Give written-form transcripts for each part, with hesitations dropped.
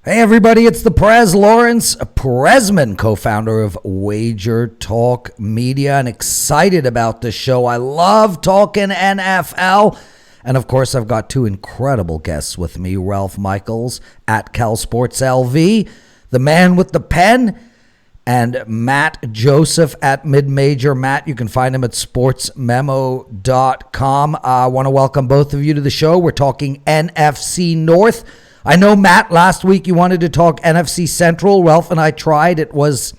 Hey everybody, it's the Prez, Lawrence Presman, co-founder of WagerTalk Media, and excited about this show. I love talking NFL. And of course, I've got two incredible guests with me, Ralph Michaels at CalSportsLV, the man with the pen, and Matt Joseph at Mid-Major. Matt, you can find him at sportsmemo.com. I want to welcome both of you to the show. We're talking NFC North. I know, Matt, last week you wanted to talk NFC Central. Ralph and I tried. It was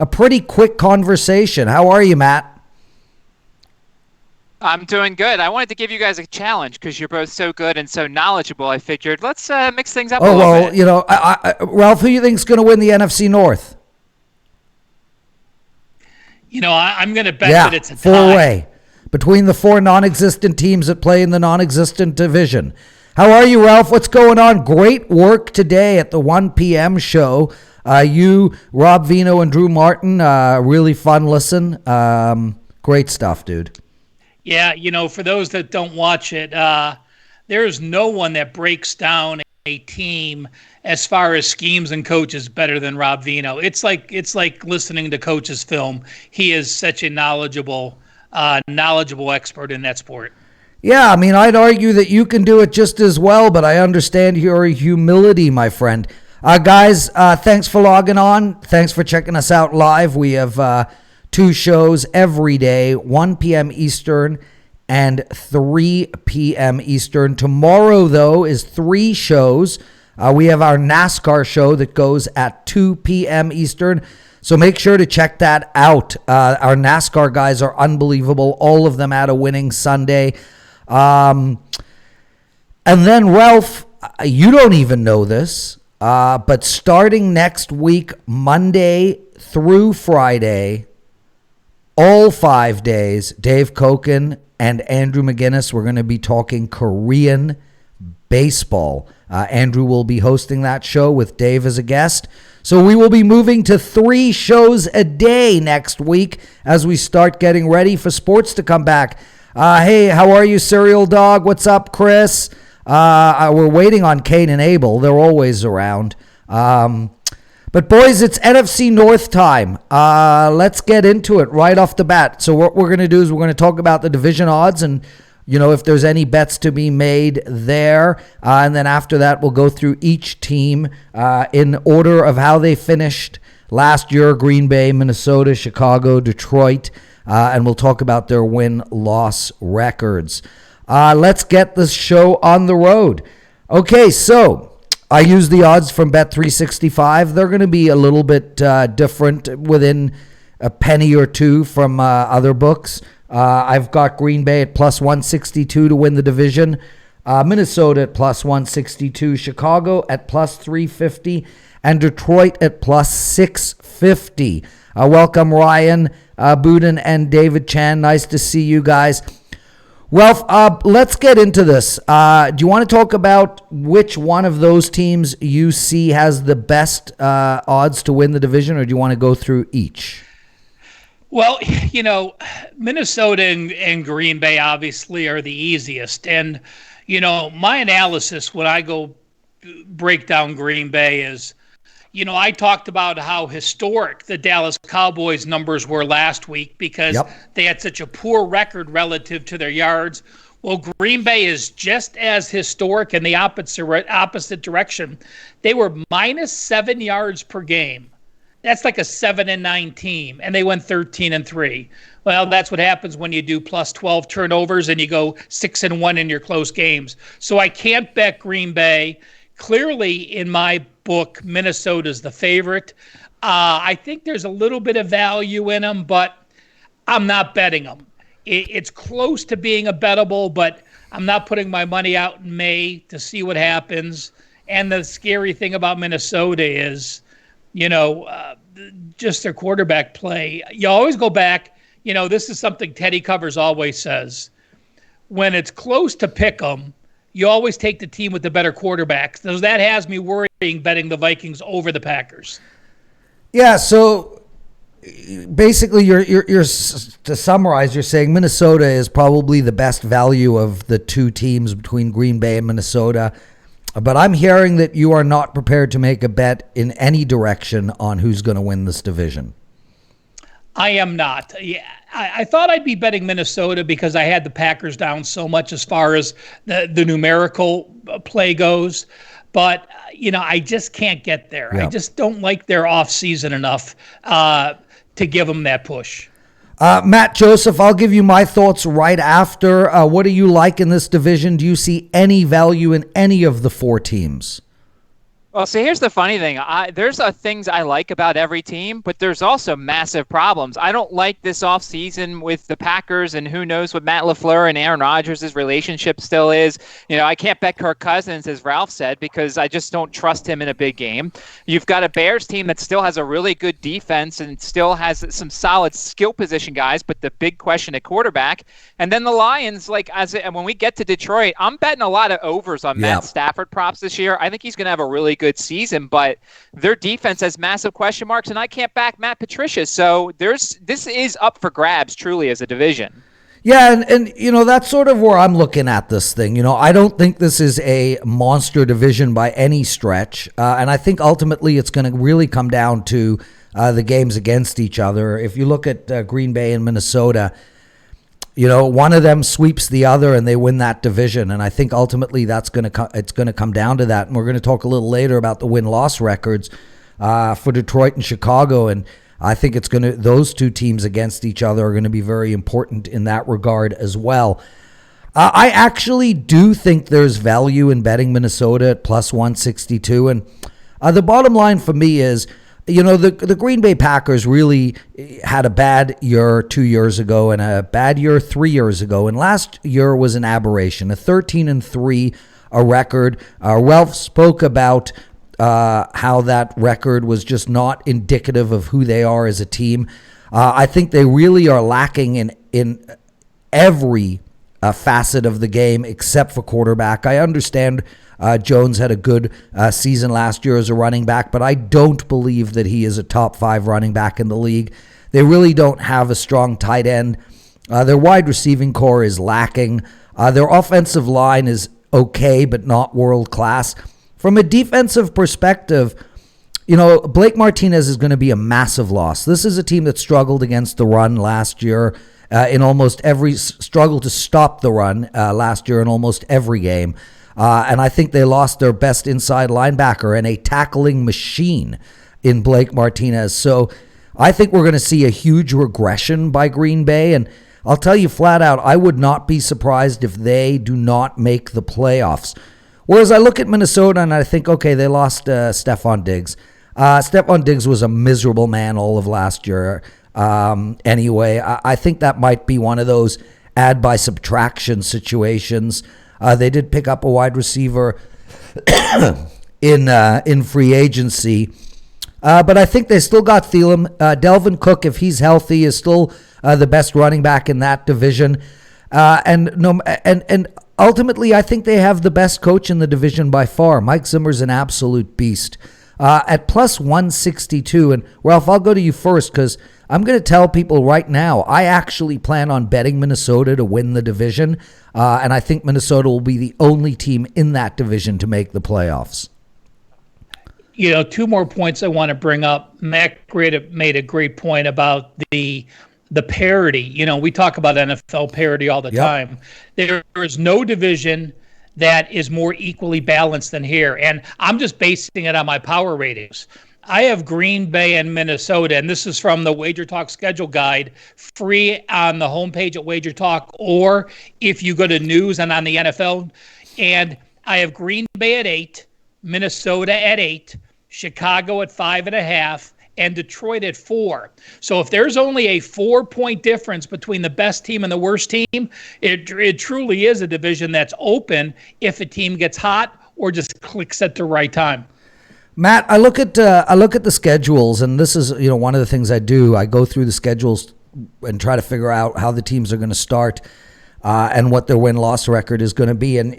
a pretty quick conversation. How are you, Matt? I'm doing good. I wanted to give you guys a challenge because you're both so good and so knowledgeable. I figured let's mix things up a little bit. You know, Ralph, who do you think is going to win the NFC North? You know, I'm going to bet that it's a tie. Four-way between the four non-existent teams that play in the non-existent division. How are you, Ralph? What's going on? Great work today at the 1 p.m. show. You, Rob Vino, and Drew Martin, really fun listen. Great stuff, dude. Yeah, you know, for those that don't watch it, there's no one that breaks down a team as far as schemes and coaches better than Rob Vino. It's like listening to coach's film. He is such a knowledgeable expert in that sport. Yeah, I mean, I'd argue that you can do it just as well, but I understand your humility, my friend. Guys, thanks for logging on. Thanks for checking us out live. We have two shows every day, 1 p.m. Eastern and 3 p.m. Eastern. Tomorrow, though, is 3 shows. We have our NASCAR show that goes at 2 p.m. Eastern. So make sure to check that out. Our NASCAR guys are unbelievable. All of them had a winning Sunday. And then, Ralph, you don't even know this, but starting next week, Monday through Friday, all 5 days, Dave Koken and Andrew McGinnis, we're going to be talking Korean baseball. Andrew will be hosting that show with Dave as a guest. So we will be moving to 3 shows a day next week as we start getting ready for sports to come back. Hey, how are you, Cereal Dog? What's up, Chris? We're waiting on Kane and Abel. They're always around. But, boys, it's NFC North time. Let's get into it right off the bat. So what we're going to do is we're going to talk about the division odds and, you know, if there's any bets to be made there. And then after that, we'll go through each team in order of how they finished last year: Green Bay, Minnesota, Chicago, Detroit. And we'll talk about their win-loss records. Let's get this show on the road. Okay, so I use the odds from Bet365. They're going to be a little bit different, within a penny or two from other books. I've got Green Bay at plus 162 to win the division, Minnesota at plus 162, Chicago at plus 350, and Detroit at plus 650. Welcome, Ryan Budin and David Chan. Nice to see you guys. Ralph, let's get into this. Do you want to talk about which one of those teams you see has the best odds to win the division, or do you want to go through each? Well, you know, Minnesota and Green Bay obviously are the easiest. And, you know, my analysis when I go break down Green Bay is, you know, I talked about how historic the Dallas Cowboys numbers were last week because they had such a poor record relative to their yards. Well, Green Bay is just as historic in the opposite direction. They were minus 7 yards per game. That's like a 7-9 team, and they went 13-3. Well, that's what happens when you do plus 12 turnovers and you go 6-1 in your close games. So I can't bet Green Bay. Clearly, in my book, Minnesota's the favorite. I think there's a little bit of value in them, but I'm not betting them. It's close to being a bettable, but I'm not putting my money out in May to see what happens. And the scary thing about Minnesota is, you know, just their quarterback play. You always go back. You know, this is something Teddy Covers always says. When it's close to pick 'em, you always take the team with the better quarterback. So that has me worrying betting the Vikings over the Packers. Yeah, so basically you're to summarize, you're saying Minnesota is probably the best value of the two teams between Green Bay and Minnesota. But I'm hearing that you are not prepared to make a bet in any direction on who's going to win this division. I am not. Yeah, I thought I'd be betting Minnesota because I had the Packers down so much as far as the numerical play goes. But, I just can't get there. Yeah. I just don't like their offseason enough to give them that push. Matt Joseph, I'll give you my thoughts right after. What do you like in this division? Do you see any value in any of the 4 teams? Well, see, here's the funny thing. There's things I like about every team, but there's also massive problems. I don't like this offseason with the Packers, and who knows what Matt LaFleur and Aaron Rodgers' relationship still is. I can't bet Kirk Cousins, as Ralph said, because I just don't trust him in a big game. You've got a Bears team that still has a really good defense and still has some solid skill position guys, but the big question at quarterback. And then the Lions, when we get to Detroit, I'm betting a lot of overs on Matt Stafford props this year. I think he's going to have a really good season, but their defense has massive question marks, and I can't back Matt Patricia. So this is up for grabs, truly, as a division. Yeah, and that's sort of where I'm looking at this thing. I don't think this is a monster division by any stretch, and I think ultimately it's going to really come down to the games against each other. If you look at Green Bay and Minnesota, one of them sweeps the other and they win that division. And I think ultimately it's going to come down to that. And we're going to talk a little later about the win-loss records for Detroit and Chicago. And I think those 2 teams against each other are going to be very important in that regard as well. I actually do think there's value in betting Minnesota at plus 162. And the bottom line for me is, the Green Bay Packers really had a bad year 2 years ago and a bad year 3 years ago. And last year was an aberration, a 13-3 record. Ralph spoke about how that record was just not indicative of who they are as a team. I think they really are lacking in every facet of the game except for quarterback. I understand Jones had a good season last year as a running back, but I don't believe that he is a top 5 running back in the league. They really don't have a strong tight end. Their wide receiving core is lacking. Their offensive line is okay, but not world class. From a defensive perspective, Blake Martinez is going to be a massive loss. This is a team that struggled against the run last year in almost every struggle to stop the run last year in almost every game. And I think they lost their best inside linebacker and a tackling machine in Blake Martinez. So I think we're going to see a huge regression by Green Bay. And I'll tell you flat out, I would not be surprised if they do not make the playoffs. Whereas I look at Minnesota and I think, okay, they lost Stephon Diggs. Stephon Diggs was a miserable man all of last year. Anyway, I think that might be one of those add by subtraction situations. They did pick up a wide receiver in free agency, but I think they still got Thielen. Delvin Cook, if he's healthy, is still the best running back in that division, and ultimately, I think they have the best coach in the division by far. Mike Zimmer's an absolute beast. At plus 162, and Ralph, I'll go to you first because I'm going to tell people right now, I actually plan on betting Minnesota to win the division, and I think Minnesota will be the only team in that division to make the playoffs. 2 more points I want to bring up. Matt made a great point about the parity. We talk about NFL parity all the time. There is no division that is more equally balanced than here. And I'm just basing it on my power ratings. I have Green Bay and Minnesota, and this is from the WagerTalk schedule guide, free on the homepage at WagerTalk, or if you go to news and on the NFL. And I have Green Bay at 8, Minnesota at 8, Chicago at 5.5, and Detroit at 4. So if there's only a 4-point difference between the best team and the worst team, it truly is a division that's open if a team gets hot or just clicks at the right time. Matt, I look at the schedules, and this is one of the things I do. I go through the schedules and try to figure out how the teams are going to start and what their win-loss record is going to be. And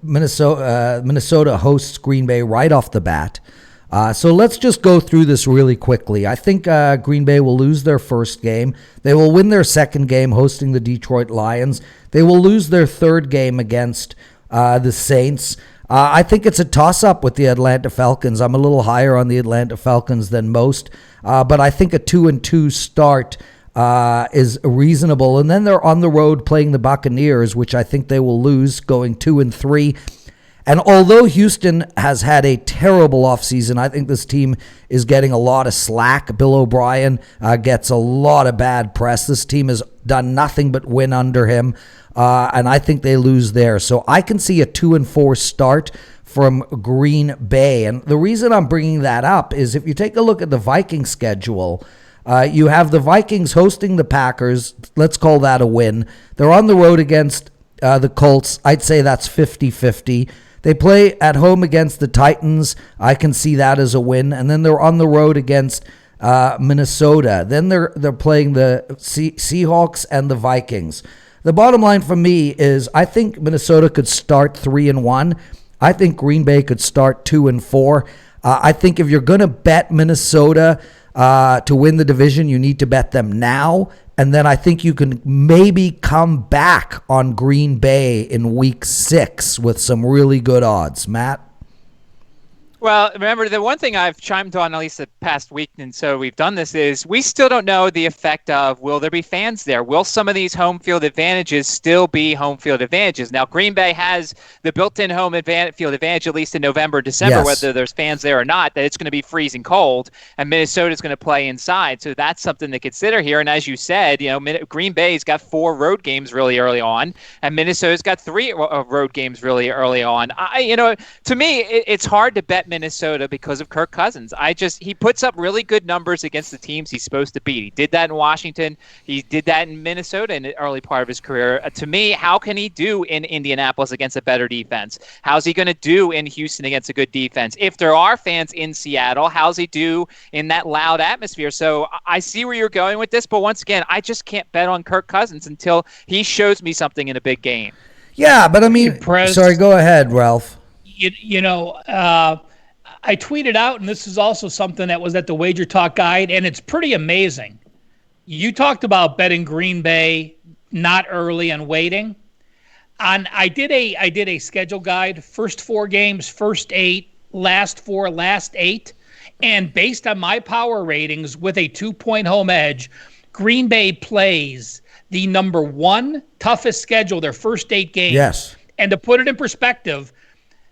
Minnesota hosts Green Bay right off the bat. So let's just go through this really quickly. I think Green Bay will lose their first game. They will win their second game hosting the Detroit Lions. They will lose their third game against the Saints. I think it's a toss-up with the Atlanta Falcons. I'm a little higher on the Atlanta Falcons than most, but I think a 2-2 start is reasonable. And then they're on the road playing the Buccaneers, which I think they will lose, going 2-3. And although Houston has had a terrible offseason, I think this team is getting a lot of slack. Bill O'Brien gets a lot of bad press. This team has done nothing but win under him, and I think they lose there. So I can see a 2-4 start from Green Bay. And the reason I'm bringing that up is if you take a look at the Vikings schedule, you have the Vikings hosting the Packers. Let's call that a win. They're on the road against the Colts. I'd say that's 50-50. They play at home against the Titans. I can see that as a win. And then they're on the road against Minnesota. Then they're playing the Seahawks and the Vikings. The bottom line for me is I think Minnesota could start 3-1. I think Green Bay could start 2-4. I think if you're going to bet Minnesota to win the division, you need to bet them now. And then I think you can maybe come back on Green Bay in week 6 with some really good odds. Matt? Well, remember, the one thing I've chimed on at least the past week, and so we've done this, is we still don't know the effect of will there be fans there? Will some of these home field advantages still be home field advantages? Now, Green Bay has the built-in home field advantage, at least in November, December, Yes. whether there's fans there or not, that it's going to be freezing cold, and Minnesota's going to play inside. So that's something to consider here. And as you said, Green Bay's got 4 road games really early on, and Minnesota's got 3 road games really early on. To me, it's hard to bet Minnesota because of Kirk Cousins. He puts up really good numbers against the teams he's supposed to beat. He did that in Washington. He did that in Minnesota in the early part of his career. To me, how can he do in Indianapolis against a better defense? How's he going to do in Houston against a good defense? If there are fans in Seattle, how's he do in that loud atmosphere? So I see where you're going with this, but once again, I just can't bet on Kirk Cousins until he shows me something in a big game. Yeah, but I mean, Prez, sorry, go ahead, Ralph. I tweeted out, and this is also something that was at the WagerTalk guide, and it's pretty amazing. You talked about betting Green Bay not early and waiting. I did a schedule guide, first 4 games, first 8, last 4, last 8, and based on my power ratings with a 2-point home edge, Green Bay plays the number 1 toughest schedule, their first 8 games. Yes. And to put it in perspective,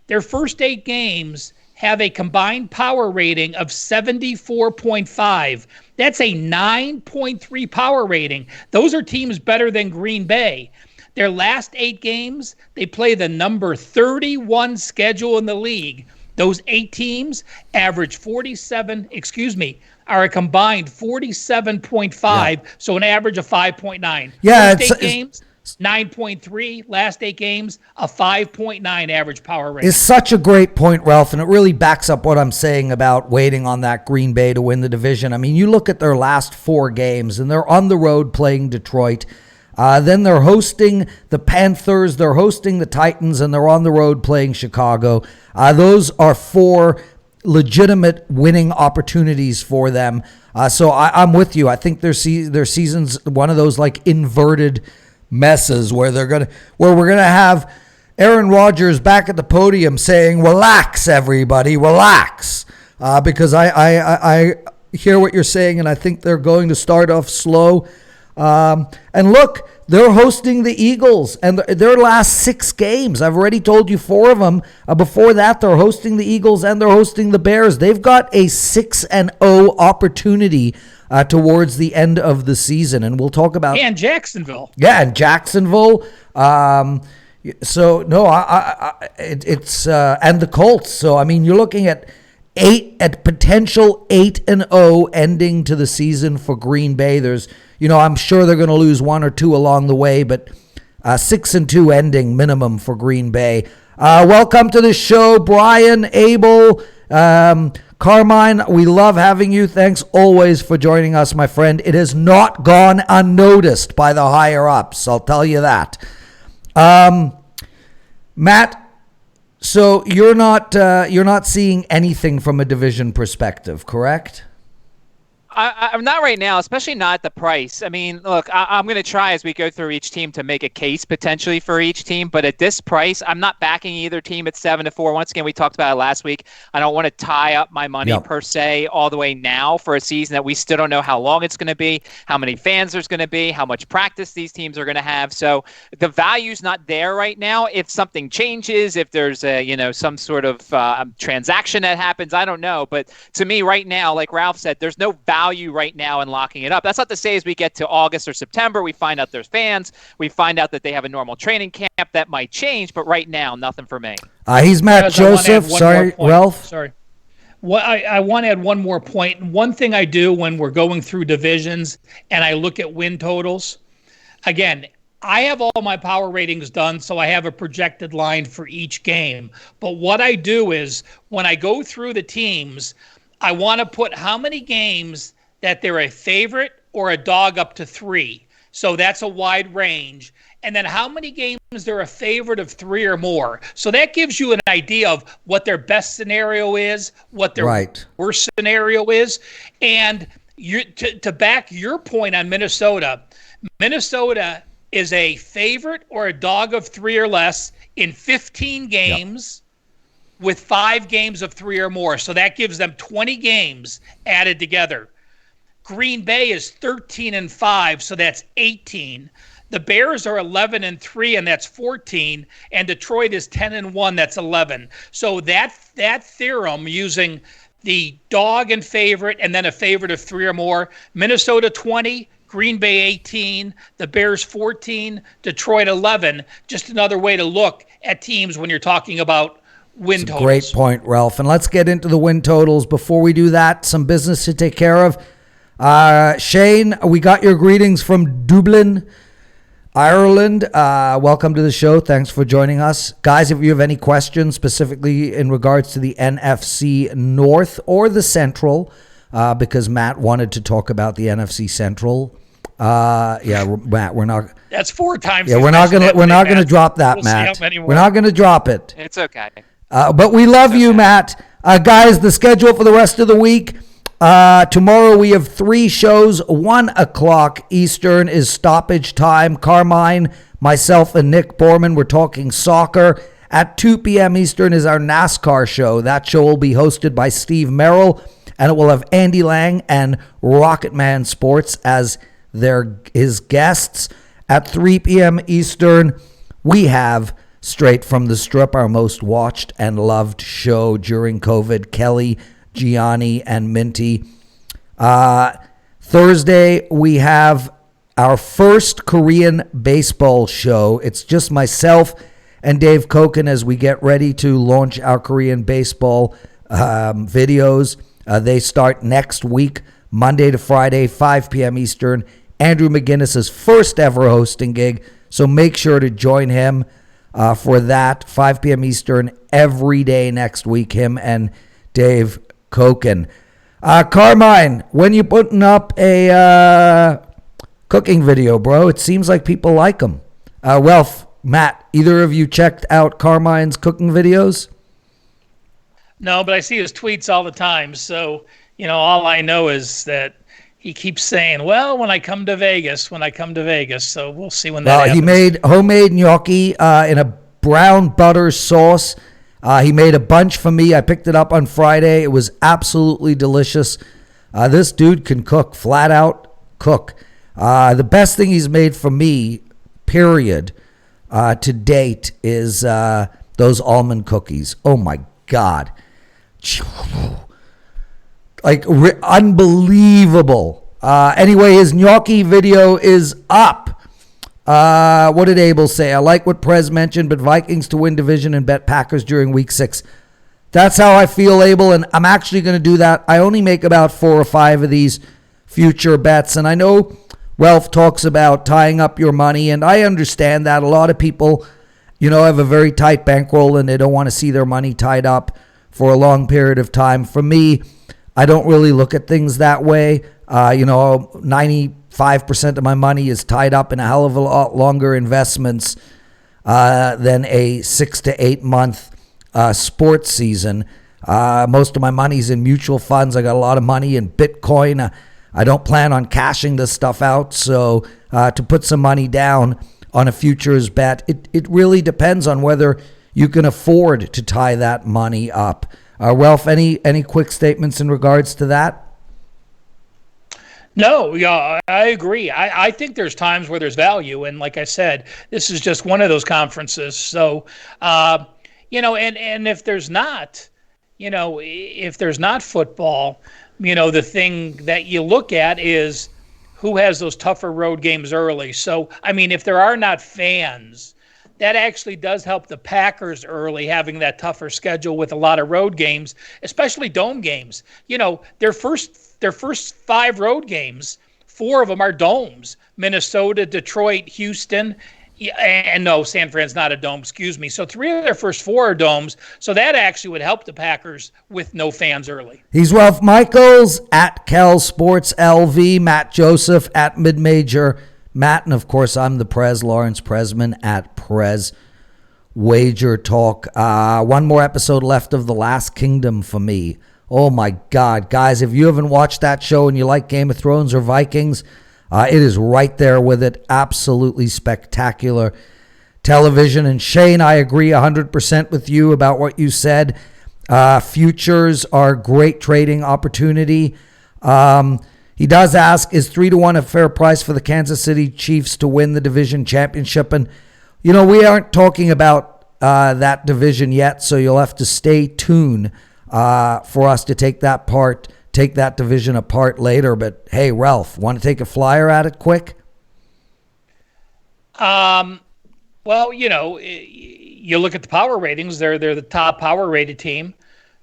their first 8 games have a combined power rating of 74.5. That's a 9.3 power rating. Those are teams better than Green Bay. Their last 8 games, they play the number 31 schedule in the league. Those 8 teams are a combined 47.5, so an average of 5.9. Yeah, First 8 games, 9.3. Last 8 games, a 5.9 average power rating. It's such a great point, Ralph, and it really backs up what I'm saying about waiting on that Green Bay to win the division. I mean, you look at their last 4 games, and they're on the road playing Detroit. Then they're hosting the Panthers, they're hosting the Titans, and they're on the road playing Chicago. Those are 4 legitimate winning opportunities for them. So I'm with you. I think their season's one of those like inverted messes where we're gonna have Aaron Rodgers back at the podium saying, "Relax, everybody, relax," because I hear what you're saying, and I think they're going to start off slow. And look, they're hosting the Eagles, and their last 6 games, I've already told you 4 of them. Before that, they're hosting the Eagles and they're hosting the Bears. They've got a 6-0 opportunity towards the end of the season, and we'll talk about and Jacksonville. Yeah, and Jacksonville. So no, it's and the Colts. So I mean, you're looking at potential 8-0 ending to the season for Green Bay. There's, I'm sure they're going to lose 1 or 2 along the way, but 6-2 ending minimum for Green Bay. Welcome to the show, Brian, Abel, Carmine. We love having you. Thanks always for joining us, my friend. It has not gone unnoticed by the higher ups, I'll tell you that. Matt, so you're not seeing anything from a division perspective, correct? I'm not right now, especially not at the price. I mean, look, I'm going to try as we go through each team to make a case potentially for each team. But at this price, I'm not backing either team at 7-4. Once again, we talked about it last week. I don't want to tie up my money per se all the way now for a season that we still don't know how long it's going to be, how many fans there's going to be, how much practice these teams are going to have. So the value's not there right now. If something changes, if there's some sort of transaction that happens, I don't know. But to me right now, like Ralph said, there's no value right now in locking it up. That's not to say as we get to August or September, we find out there's fans, we find out that they have a normal training camp, that might change, but right now, nothing for me. He's Matt Joseph. Sorry, Ralph. Sorry. Well, I want to add one more point. One thing I do when we're going through divisions and I look at win totals, again, I have all my power ratings done, so I have a projected line for each game. But what I do is when I go through the teams, I want to put how many games that they're a favorite or a dog up to 3. So that's a wide range. And then how many games they're a favorite of 3 or more. So that gives you an idea of what their best scenario is, what their worst scenario is. And to back your point on Minnesota, Minnesota is a favorite or a dog of 3 or less in 15 games. With 5 games of 3 or more. So that gives them 20 games added together. Green Bay is 13-5, so that's 18. The Bears are 11-3, and that's 14. And Detroit is 10-1, that's 11. So that theorem using the dog and favorite and then a favorite of 3 or more, Minnesota 20, Green Bay 18, the Bears 14, Detroit 11. Just another way to look at teams when you're talking about win totals. Great point, Ralph. And let's get into the win totals. Before we do that, some business to take care of. Shane, we got your greetings from Dublin, Ireland. Welcome to the show. Thanks for joining us. Guys, if you have any questions specifically in regards to the NFC North or the Central, because Matt wanted to talk about the NFC Central. Matt, we're not. That's 4 times. Yeah, we're not gonna drop that, Matt. We're not gonna drop it. It's okay. But we love you, Matt. Guys, the schedule for the rest of the week. Tomorrow we have 3 shows. 1 o'clock Eastern is stoppage time. Carmine, myself, and Nick Borman, we're talking soccer. At 2 p.m. Eastern is our NASCAR show. That show will be hosted by Steve Merrill, and it will have Andy Lang and Rocketman Sports as his guests. At 3 p.m. Eastern, we have Straight from the Strip, our most watched and loved show during COVID. Kelly, Gianni, and Minty. Thursday, we have our first Korean baseball show. It's just myself and Dave Koken as we get ready to launch our Korean baseball videos. They start next week, Monday to Friday, 5 p.m. Eastern. Andrew McGinnis's first ever hosting gig, so make sure to join him for that, 5 p.m. Eastern, every day next week, him and Dave Koken. Carmine, when you putting up a cooking video, bro? It seems like people like them. Ralph, Matt, either of you checked out Carmine's cooking videos? No, but I see his tweets all the time, so, all I know is that he keeps saying, well, when I come to Vegas, so we'll see when that happens. He made homemade gnocchi in a brown butter sauce. He made a bunch for me. I picked it up on Friday. It was absolutely delicious. This dude can cook, flat out cook. The best thing he's made for me, period, to date is those almond cookies. Oh, my God. Like, unbelievable. Anyway, his gnocchi video is up. What did Abel say? I like what Prez mentioned, but Vikings to win division and bet Packers during week 6. That's how I feel, Abel, and I'm actually going to do that. I only make about 4 or 5 of these future bets, and I know Ralph talks about tying up your money, and I understand that. A lot of people, have a very tight bankroll, and they don't want to see their money tied up for a long period of time. For me, I don't really look at things that way. 95% of my money is tied up in a hell of a lot longer investments than a 6 to 8 month sports season. Most of my money's in mutual funds. I got a lot of money in Bitcoin. I don't plan on cashing this stuff out. So to put some money down on a futures bet, it really depends on whether you can afford to tie that money up. Ralph, any quick statements in regards to that? No, yeah, I agree. I think there's times where there's value, and like I said, this is just one of those conferences. So, and if there's not, if there's not football, the thing that you look at is who has those tougher road games early. So, I mean, if there are not fans, that actually does help the Packers early, having that tougher schedule with a lot of road games, especially dome games. Their first 5 road games, 4 of them are domes: Minnesota, Detroit, Houston, and no, San Fran's not a dome, excuse me. So 3 of their first 4 are domes. So that actually would help the Packers with no fans early. He's Ralph Michaels at Cal Sports LV, Matt Joseph at Midmajor Matt, and of course I'm the Prez, Lawrence Presman at Prez WagerTalk. One more episode left of The Last Kingdom for me. Oh my God, guys, if you haven't watched that show and you like Game of Thrones or Vikings, it is right there with it. Absolutely spectacular television. And Shane, I agree 100% with you about what you said. Futures are a great trading opportunity. He does ask, is 3-1 a fair price for the Kansas City Chiefs to win the division championship? And, we aren't talking about that division yet, so you'll have to stay tuned for us to take that division apart later. But, hey, Ralph, want to take a flyer at it quick? Well, you look at the power ratings. They're the top power rated team.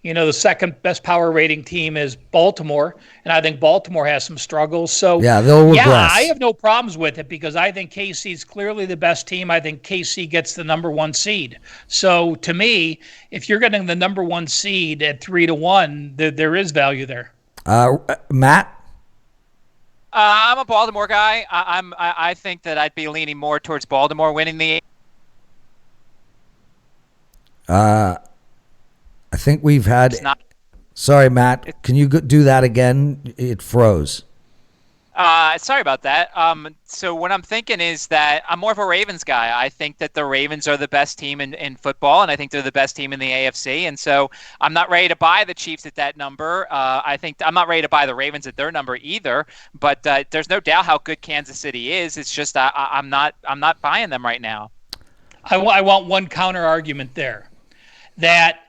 The second best power rating team is Baltimore, and I think Baltimore has some struggles. So they'll regress. Yeah, I have no problems with it because I think KC is clearly the best team. I think KC gets the number 1 seed. So to me, if you're getting the number 1 seed at 3-1, there is value there. Matt? I'm a Baltimore guy. I think that I'd be leaning more towards Baltimore winning the. I think we've had. Sorry, Matt. Can you do that again? It froze. Sorry about that. So what I'm thinking is that I'm more of a Ravens guy. I think that the Ravens are the best team in football, and I think they're the best team in the AFC. And so I'm not ready to buy the Chiefs at that number. I think I'm not ready to buy the Ravens at their number either. But there's no doubt how good Kansas City is. It's just I'm not buying them right now. I want one counter argument there, that.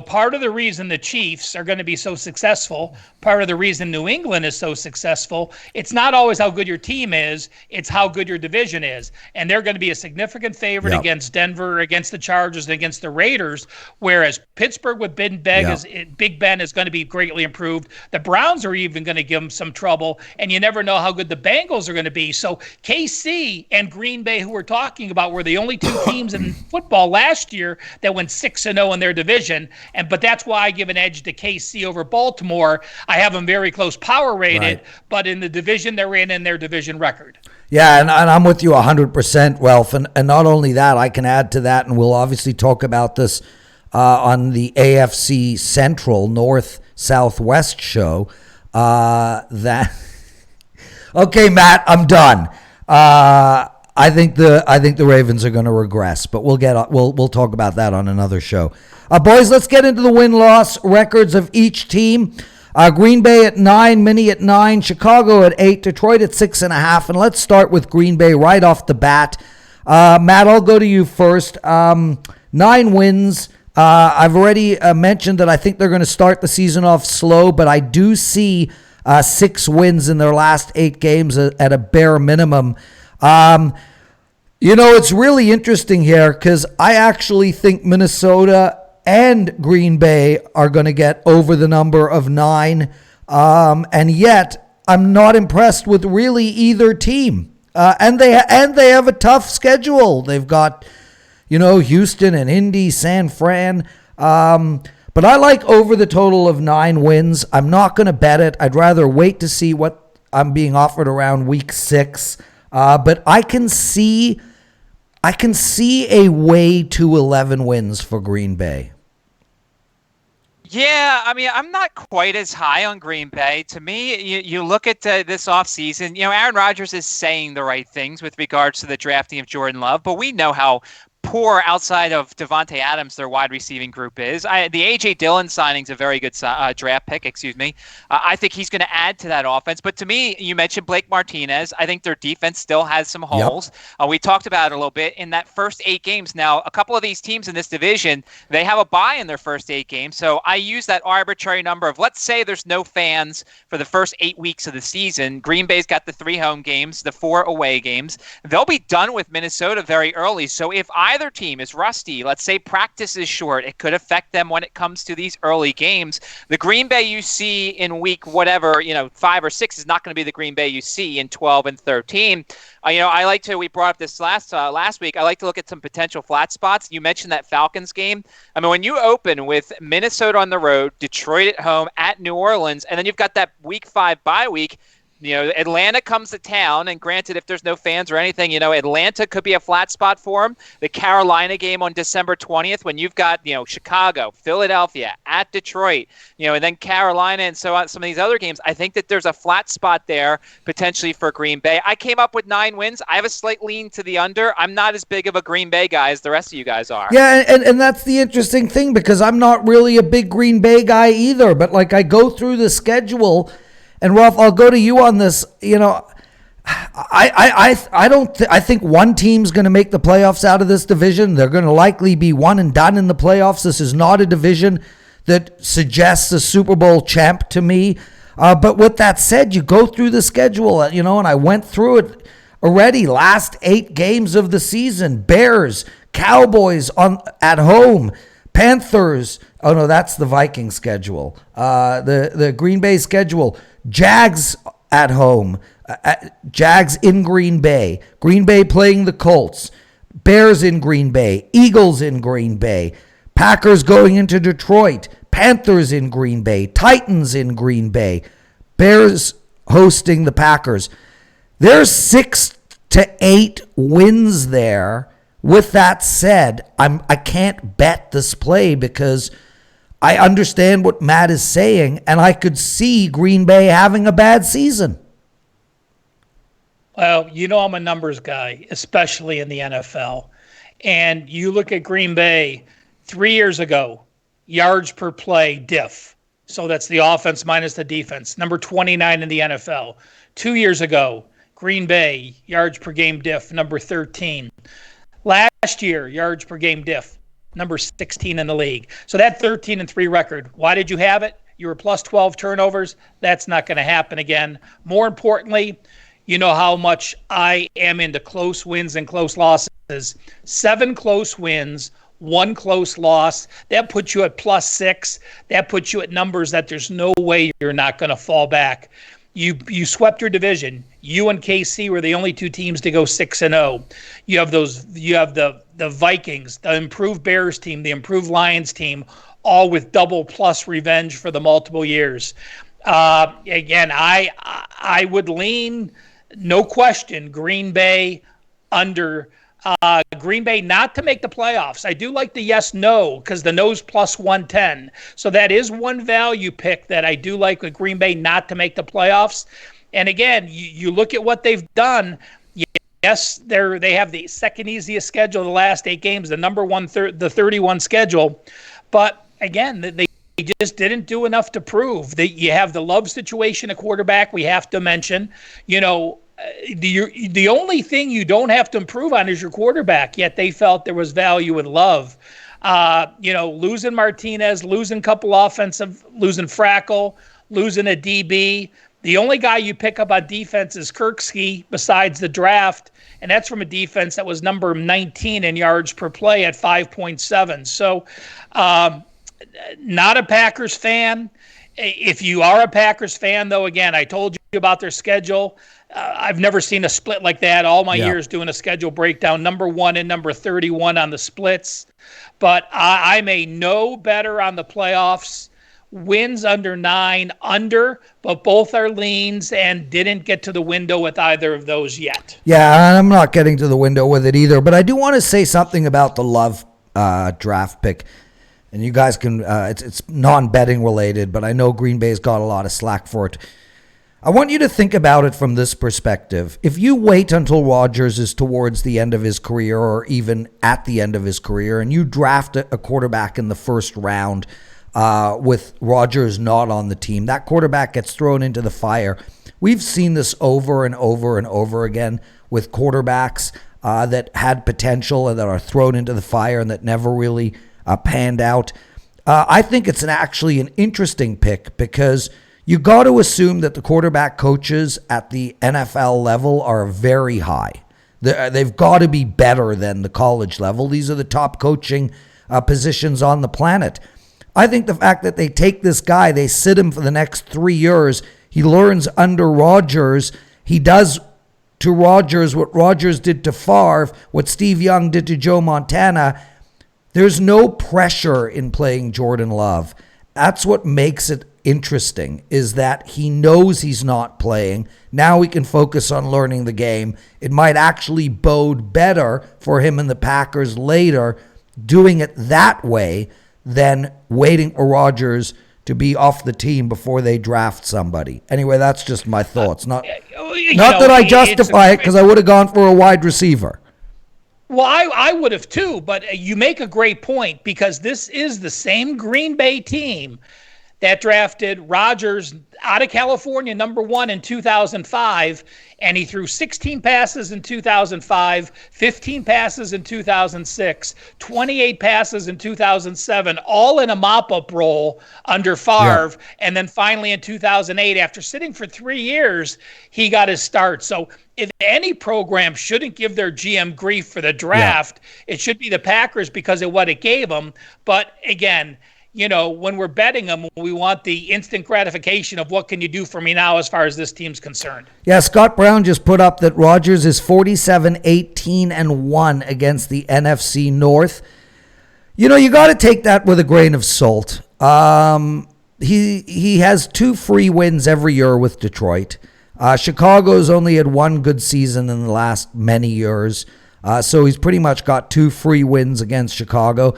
Part of the reason the Chiefs are going to be so successful, part of the reason New England is so successful, it's not always how good your team is, it's how good your division is. And they're going to be a significant favorite against Denver, against the Chargers, and against the Raiders, whereas Pittsburgh with Big Ben is going to be greatly improved. The Browns are even going to give them some trouble, and you never know how good the Bengals are going to be. So KC and Green Bay, who we're talking about, were the only 2 teams in football last year that went 6-0 in their division. But that's why I give an edge to KC over Baltimore. I have them very close power rated, but in the division they're in their division record. Yeah, and I'm with you 100%, Ralph. And not only that, I can add to that, and we'll obviously talk about this on the AFC Central North Southwest show. Okay, Matt, I'm done. I think the Ravens are going to regress, but we'll talk about that on another show. Boys, let's get into the win-loss records of each team. Green Bay at 9, Minnie at 9, Chicago at 8, Detroit at 6.5, and let's start with Green Bay right off the bat. Matt, I'll go to you first. 9 wins. I've already mentioned that I think they're going to start the season off slow, but I do see 6 wins in their last 8 games at a bare minimum. It's really interesting here because I actually think Minnesota and Green Bay are going to get over the number of 9. And yet I'm not impressed with really either team. And they have a tough schedule. They've got, Houston and Indy, San Fran. But I like over the total of 9 wins. I'm not going to bet it. I'd rather wait to see what I'm being offered around week 6. But I can see a way to 11 wins for Green Bay. Yeah, I mean, I'm not quite as high on Green Bay. To me, you look at this offseason, Aaron Rodgers is saying the right things with regards to the drafting of Jordan Love, but we know how poor outside of Devontae Adams their wide receiving group is. The A.J. Dillon signing's a very good draft pick, excuse me. I think he's going to add to that offense. But to me, you mentioned Blake Martinez. I think their defense still has some holes. Yep. We talked about it a little bit in that first 8 games. Now, a couple of these teams in this division, they have a bye in their first 8 games. So I use that arbitrary number of, let's say there's no fans for the first 8 weeks of the season. Green Bay's got the 3 home games, the 4 away games. They'll be done with Minnesota very early. So if either team is rusty, let's say practice is short, it could affect them when it comes to these early games. The Green Bay you see in week whatever, 5 or 6 is not going to be the Green Bay you see in 12 and 13. I like to, we brought up this last week, I like to look at some potential flat spots. You mentioned that Falcons game. I mean, when you open with Minnesota on the road, Detroit at home, at New Orleans, and then you've got that week 5 bye week, Atlanta comes to town, and granted, if there's no fans or anything, Atlanta could be a flat spot for them. The Carolina game on December 20th, when you've got, Chicago, Philadelphia, at Detroit, and then Carolina and so on, some of these other games, I think that there's a flat spot there potentially for Green Bay. I came up with 9 wins. I have a slight lean to the under. I'm not as big of a Green Bay guy as the rest of you guys are. Yeah, and that's the interesting thing, because I'm not really a big Green Bay guy either, but I go through the schedule. And Ralph, I'll go to you on this. I think one team's going to make the playoffs out of this division. They're going to likely be one and done in the playoffs. This is not a division that suggests a Super Bowl champ to me. But with that said, you go through the schedule, and I went through it already. Last 8 games of the season: Bears, Cowboys at home, Panthers. Oh no, that's the Vikings schedule. The Green Bay schedule. Jags at home, Jags in Green Bay, Green Bay playing the Colts, Bears in Green Bay, Eagles in Green Bay, Packers going into Detroit, Panthers in Green Bay, Titans in Green Bay, Bears hosting the Packers. There's 6 to 8 wins there. With that said, I can't bet this play because I understand what Matt is saying, and I could see Green Bay having a bad season. Well, I'm a numbers guy, especially in the NFL. And you look at Green Bay 3 years ago, yards per play diff. So that's the offense minus the defense. Number 29 in the NFL. 2 years ago, Green Bay, yards per game diff, number 13. Last year, yards per game diff, number 16 in the league. So that 13-3 record, why did you have it? You were plus 12 turnovers. That's not going to happen again. More importantly, you know how much I am into close wins and close losses. 7 close wins, 1 close loss. That puts you at plus 6. That puts you at numbers that there's no way you're not going to fall back. You swept your division. You and KC were the only 2 teams to go 6-0. You have the Vikings, the improved Bears team, the improved Lions team, all with double plus revenge for the multiple years. Again, I would lean, no question, Green Bay under. Green Bay not to make the playoffs. I do like the yes-no because the no's plus 110. So that is one value pick that I do like with Green Bay not to make the playoffs. And again, you look at what they've done. Yes, they have the second easiest schedule of the last 8 games, the number one, the 31 schedule. But again, they just didn't do enough to prove that you have the Love situation at quarterback. We have to mention, the only thing you don't have to improve on is your quarterback, yet they felt there was value in Love. Losing Martinez, losing a couple offensive, losing Frackle, losing a DB. The only guy you pick up on defense is Kirksey besides the draft, and that's from a defense that was number 19 in yards per play at 5.7. So not a Packers fan. If you are a Packers fan, though, again, I told you about their schedule. I've never seen a split like that all my years doing a schedule breakdown. Number 1 and number 31 on the splits. But I may know better on the playoffs. Wins under 9, under, but both are leans and didn't get to the window with either of those yet. Yeah, I'm not getting to the window with it either. But I do want to say something about the Love draft pick. And you guys can, it's non-betting related, but I know Green Bay's got a lot of slack for it. I want you to think about it from this perspective. If you wait until Rodgers is towards the end of his career or even at the end of his career and you draft a quarterback in the first round with Rodgers not on the team, that quarterback gets thrown into the fire. We've seen this over and over and over again with quarterbacks that had potential and that are thrown into the fire and that never really panned out. I think it's actually an interesting pick because you got to assume that the quarterback coaches at the NFL level are very high. They've got to be better than the college level. These are the top coaching positions on the planet. I think the fact that they take this guy, they sit him for the next 3 years, he learns under Rodgers, he does to Rodgers what Rodgers did to Favre, what Steve Young did to Joe Montana. There's no pressure in playing Jordan Love. That's what makes it interesting, is that he knows he's not playing. Now he can focus on learning the game. It might actually bode better for him and the Packers later doing it that way than waiting for Rodgers to be off the team before they draft somebody. Anyway, that's just my thoughts. Not that I justify it, because I would have gone for a wide receiver. Well, I would have too, but you make a great point because this is the same Green Bay team that drafted Rodgers out of California, number 1 in 2005, and he threw 16 passes in 2005, 15 passes in 2006, 28 passes in 2007, all in a mop-up role under Favre, and then finally in 2008, after sitting for 3 years, he got his start. So if any program shouldn't give their GM grief for the draft, it should be the Packers because of what it gave them. But again, you know, when we're betting them, we want the instant gratification of what can you do for me now as far as this team's concerned. Yeah, Scott Brown just put up that Rodgers is 47-18-1 against the NFC North. You know, you got to take that with a grain of salt. He has 2 free wins every year with Detroit. Chicago's only had 1 good season in the last many years. So he's pretty much got 2 free wins against Chicago.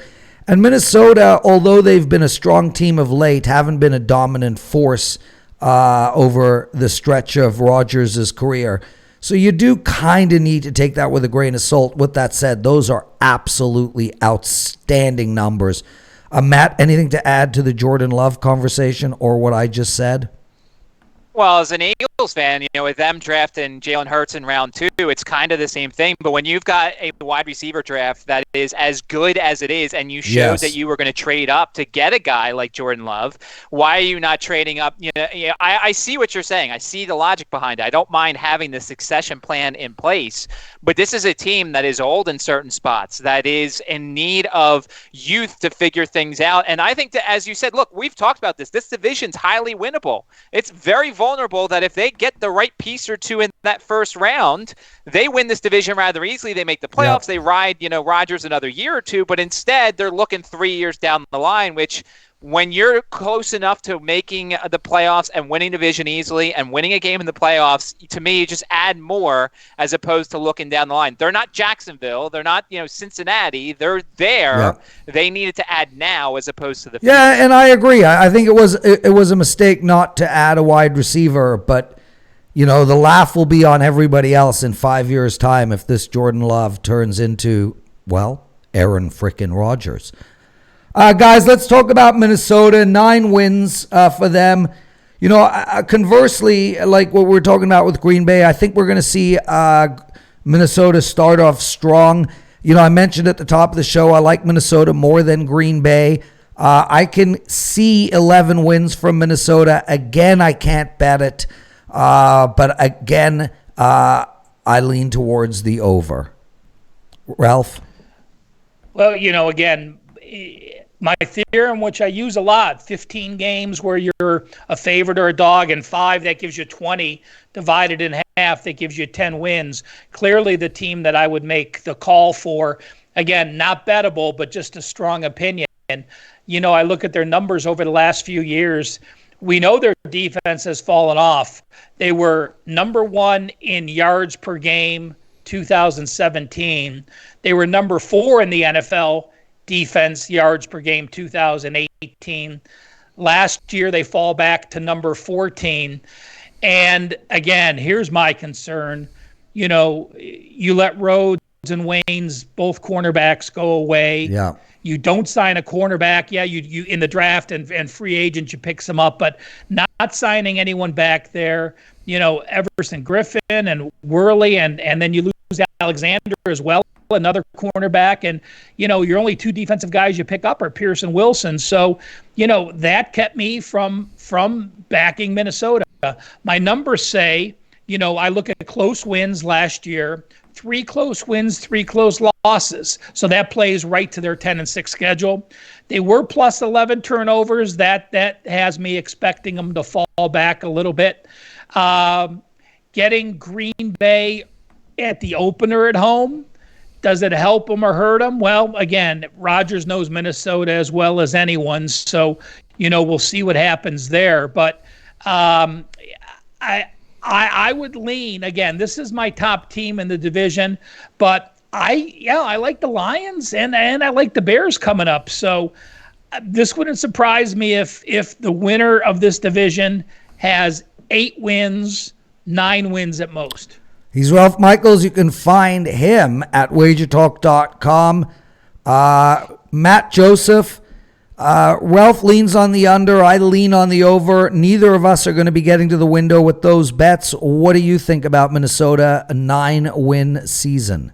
And Minnesota, although they've been a strong team of late, haven't been a dominant force over the stretch of Rodgers' career. So you do kind of need to take that with a grain of salt. With that said, those are absolutely outstanding numbers. Matt, anything to add to the Jordan Love conversation or what I just said? Well, as an Eagles fan, you know, with them drafting Jalen Hurts in round 2, it's kind of the same thing. But when you've got a wide receiver draft that is as good as it is, and you showed that you were going to trade up to get a guy like Jordan Love, why are you not trading up? You know, I see what you're saying. I see the logic behind it. I don't mind having the succession plan in place. But this is a team that is old in certain spots, that is in need of youth to figure things out. And I think that, as you said, look, we've talked about this. This division's highly winnable. It's very vulnerable that if they get the right piece or two in that first round, they win this division rather easily. They make the playoffs. They ride, you know, Rodgers another year or two. But instead, they're looking 3 years down the line, which when you're close enough to making the playoffs and winning division easily and winning a game in the playoffs, to me, you just add more as opposed to looking down the line. They're not Jacksonville. They're not, you know, Cincinnati. They're there. Yeah. They needed to add now as opposed to the future. Yeah, and I agree. I think it was a mistake not to add a wide receiver, but you know, the laugh will be on everybody else in 5 years' time if this Jordan Love turns into, well, Aaron frickin' Rodgers. Guys, let's talk about Minnesota. 9 wins for them. You know, conversely, like what we're talking about with Green Bay, I think we're going to see Minnesota start off strong. You know, I mentioned at the top of the show, I like Minnesota more than Green Bay. I can see 11 wins from Minnesota. Again, I can't bet it. But again, I lean towards the over. Ralph? Well, you know, again, my theorem, which I use a lot, 15 games where you're a favorite or a dog, and 5, that gives you 20. Divided in half, that gives you 10 wins. Clearly the team that I would make the call for, again, not bettable, but just a strong opinion. You know, I look at their numbers over the last few years. We know their defense has fallen off. They were number 1 in yards per game 2017. They were number 4 in the NFL defense, yards per game, 2018. Last year, they fall back to number 14. And again, here's my concern. You know, you let Rhodes and Waynes, both cornerbacks, go away. Yeah. You don't sign a cornerback. Yeah, you in the draft and free agent, you pick some up, but not signing anyone back there. You know, Everson Griffin and Worley, and then you lose Alexander as well, another cornerback. And, you know, your only two defensive guys you pick up are Pierce and Wilson. So, you know, that kept me from backing Minnesota. My numbers say, you know, I look at close wins last year, 3 close wins, 3 close losses. So that plays right to their 10-6 schedule. They were plus 11 turnovers. That has me expecting them to fall back a little bit. Getting Green Bay at the opener at home, does it help them or hurt them? Well, again, Rodgers knows Minnesota as well as anyone. So, you know, we'll see what happens there. But I would lean, again, this is my top team in the division, but I like the Lions and I like the Bears coming up. So this wouldn't surprise me if the winner of this division has 8 wins, 9 wins at most. He's Ralph Michaels. You can find him at WagerTalk.com. Matt Joseph. Ralph leans on the under. I lean on the over. Neither of us are going to be getting to the window with those bets. What do you think about Minnesota, a 9-win season?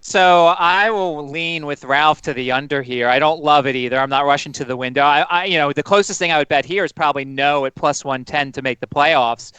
So I will lean with Ralph to the under here. I don't love it either. I'm not rushing to the window. I you know, the closest thing I would bet here is probably no at plus 110 to make the playoffs.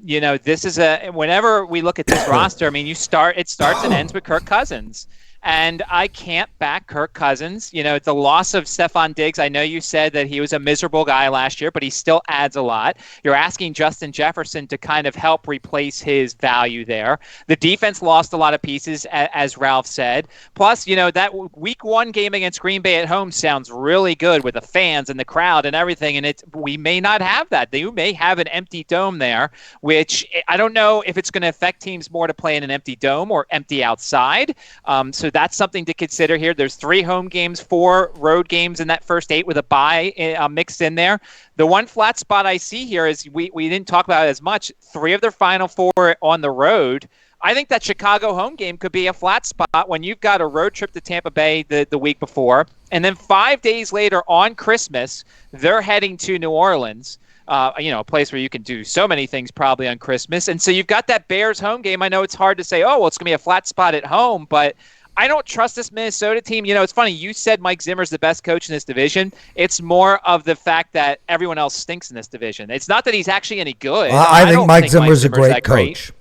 You know, this is whenever we look at this roster, I mean, it starts and ends with Kirk Cousins. And I can't back Kirk Cousins. You know, the loss of Stephon Diggs. I know you said that he was a miserable guy last year, but he still adds a lot. You're asking Justin Jefferson to kind of help replace his value there. The defense lost a lot of pieces, as Ralph said. Plus, you know, that week 1 game against Green Bay at home sounds really good with the fans and the crowd and everything. And we may not have that. You may have an empty dome there, which I don't know if it's going to affect teams more to play in an empty dome or empty outside. So that's something to consider here. There's 3 home games, 4 road games in that first 8 with a bye mixed in there. The one flat spot I see here is we didn't talk about it as much. 3 of their final 4 on the road. I think that Chicago home game could be a flat spot when you've got a road trip to Tampa Bay the week before. And then 5 days later on Christmas, they're heading to New Orleans. You know, a place where you can do so many things probably on Christmas. And so you've got that Bears home game. I know it's hard to say, oh, well, it's going to be a flat spot at home, but I don't trust this Minnesota team. You know, it's funny. You said Mike Zimmer's the best coach in this division. It's more of the fact that everyone else stinks in this division. It's not that he's actually any good. I think Mike Zimmer's a great coach.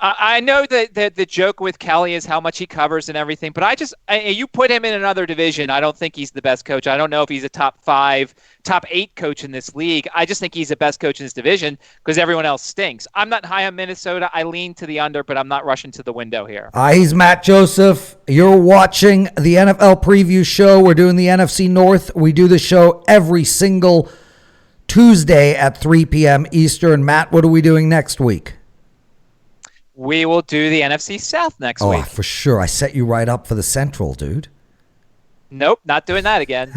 I know that the joke with Kelly is how much he covers and everything, but you put him in another division, I don't think he's the best coach. I don't know if he's a top 5, top 8 coach in this league. I just think he's the best coach in this division because everyone else stinks. I'm not high on Minnesota. I lean to the under, but I'm not rushing to the window here. He's Matt Joseph. You're watching the NFL preview show. We're doing the NFC North. We do the show every single Tuesday at 3 p.m. Eastern. Matt, what are we doing next week? We will do the NFC South next week. Oh, for sure. I set you right up for the Central, dude. Nope, not doing that again.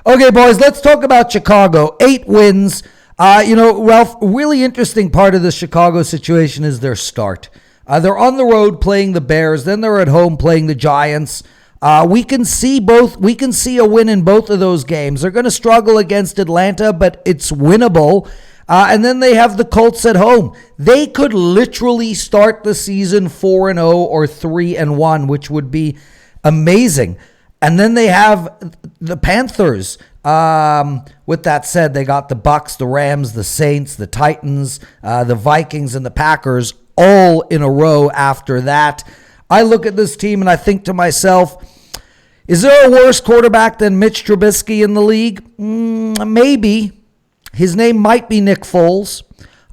Okay, boys, let's talk about Chicago. 8 wins. You know, Ralph, really interesting part of the Chicago situation is their start. They're on the road playing the Bears, then they're at home playing the Giants. We can see a win in both of those games. They're going to struggle against Atlanta, but it's winnable. And then they have the Colts at home. They could literally start the season 4-0 or 3-1, which would be amazing. And then they have the Panthers. With that said, they got the Bucks, the Rams, the Saints, the Titans, the Vikings, and the Packers all in a row after that. I look at this team and I think to myself, is there a worse quarterback than Mitch Trubisky in the league? Maybe. His name might be Nick Foles,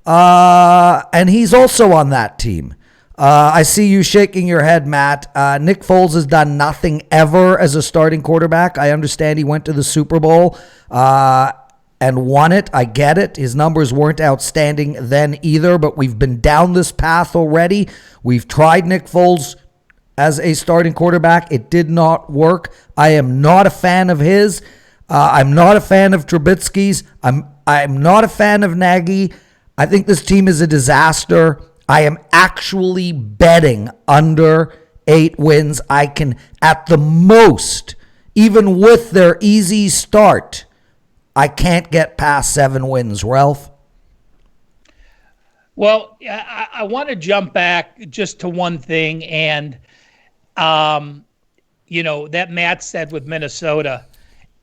and he's also on that team. I see you shaking your head, Matt. Nick Foles has done nothing ever as a starting quarterback. I understand he went to the Super Bowl and won it. I get it. His numbers weren't outstanding then either, but we've been down this path already. We've tried Nick Foles as a starting quarterback. It did not work. I am not a fan of his. I'm not a fan of Trubisky's. I'm not a fan of Nagy. I think this team is a disaster. I am actually betting under 8 wins. I can, at the most, even with their easy start, I can't get past 7 wins, Ralph. Well, I want to jump back just to one thing, and that Matt said with Minnesota,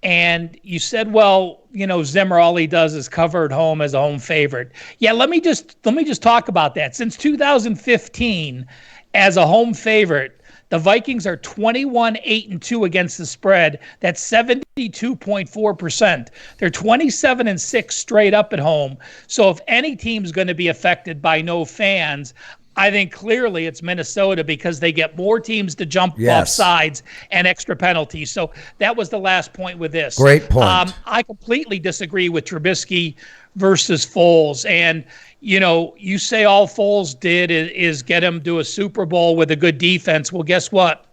and you said, well, Zimmer, all he does is cover at home as a home favorite. Yeah, let me just talk about that. Since 2015, as a home favorite, the Vikings are 21-8-2 against the spread. That's 72.4%. They're 27-6 straight up at home. So if any team's going to be affected by no fans, I think clearly it's Minnesota, because they get more teams to jump off sides and extra penalties. So that was the last point with this. Great point. I completely disagree with Trubisky versus Foles. And you say all Foles did is get him to a Super Bowl with a good defense. Well, guess what?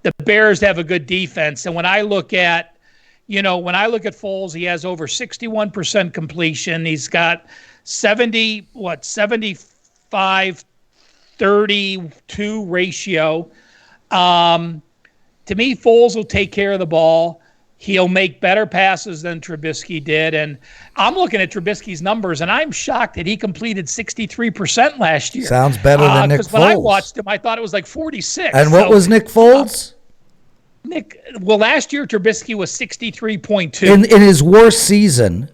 The Bears have a good defense. And when I look at Foles, he has over 61% completion. He's got 75-32 ratio. To me, Foles will take care of the ball. He'll make better passes than Trubisky did. And I'm looking at Trubisky's numbers, and I'm shocked that he completed 63% last year. Sounds better than Nick Foles. Because when I watched him, I thought it was like 46. And what was Nick Foles? Last year, Trubisky was 63.2. In his worst season,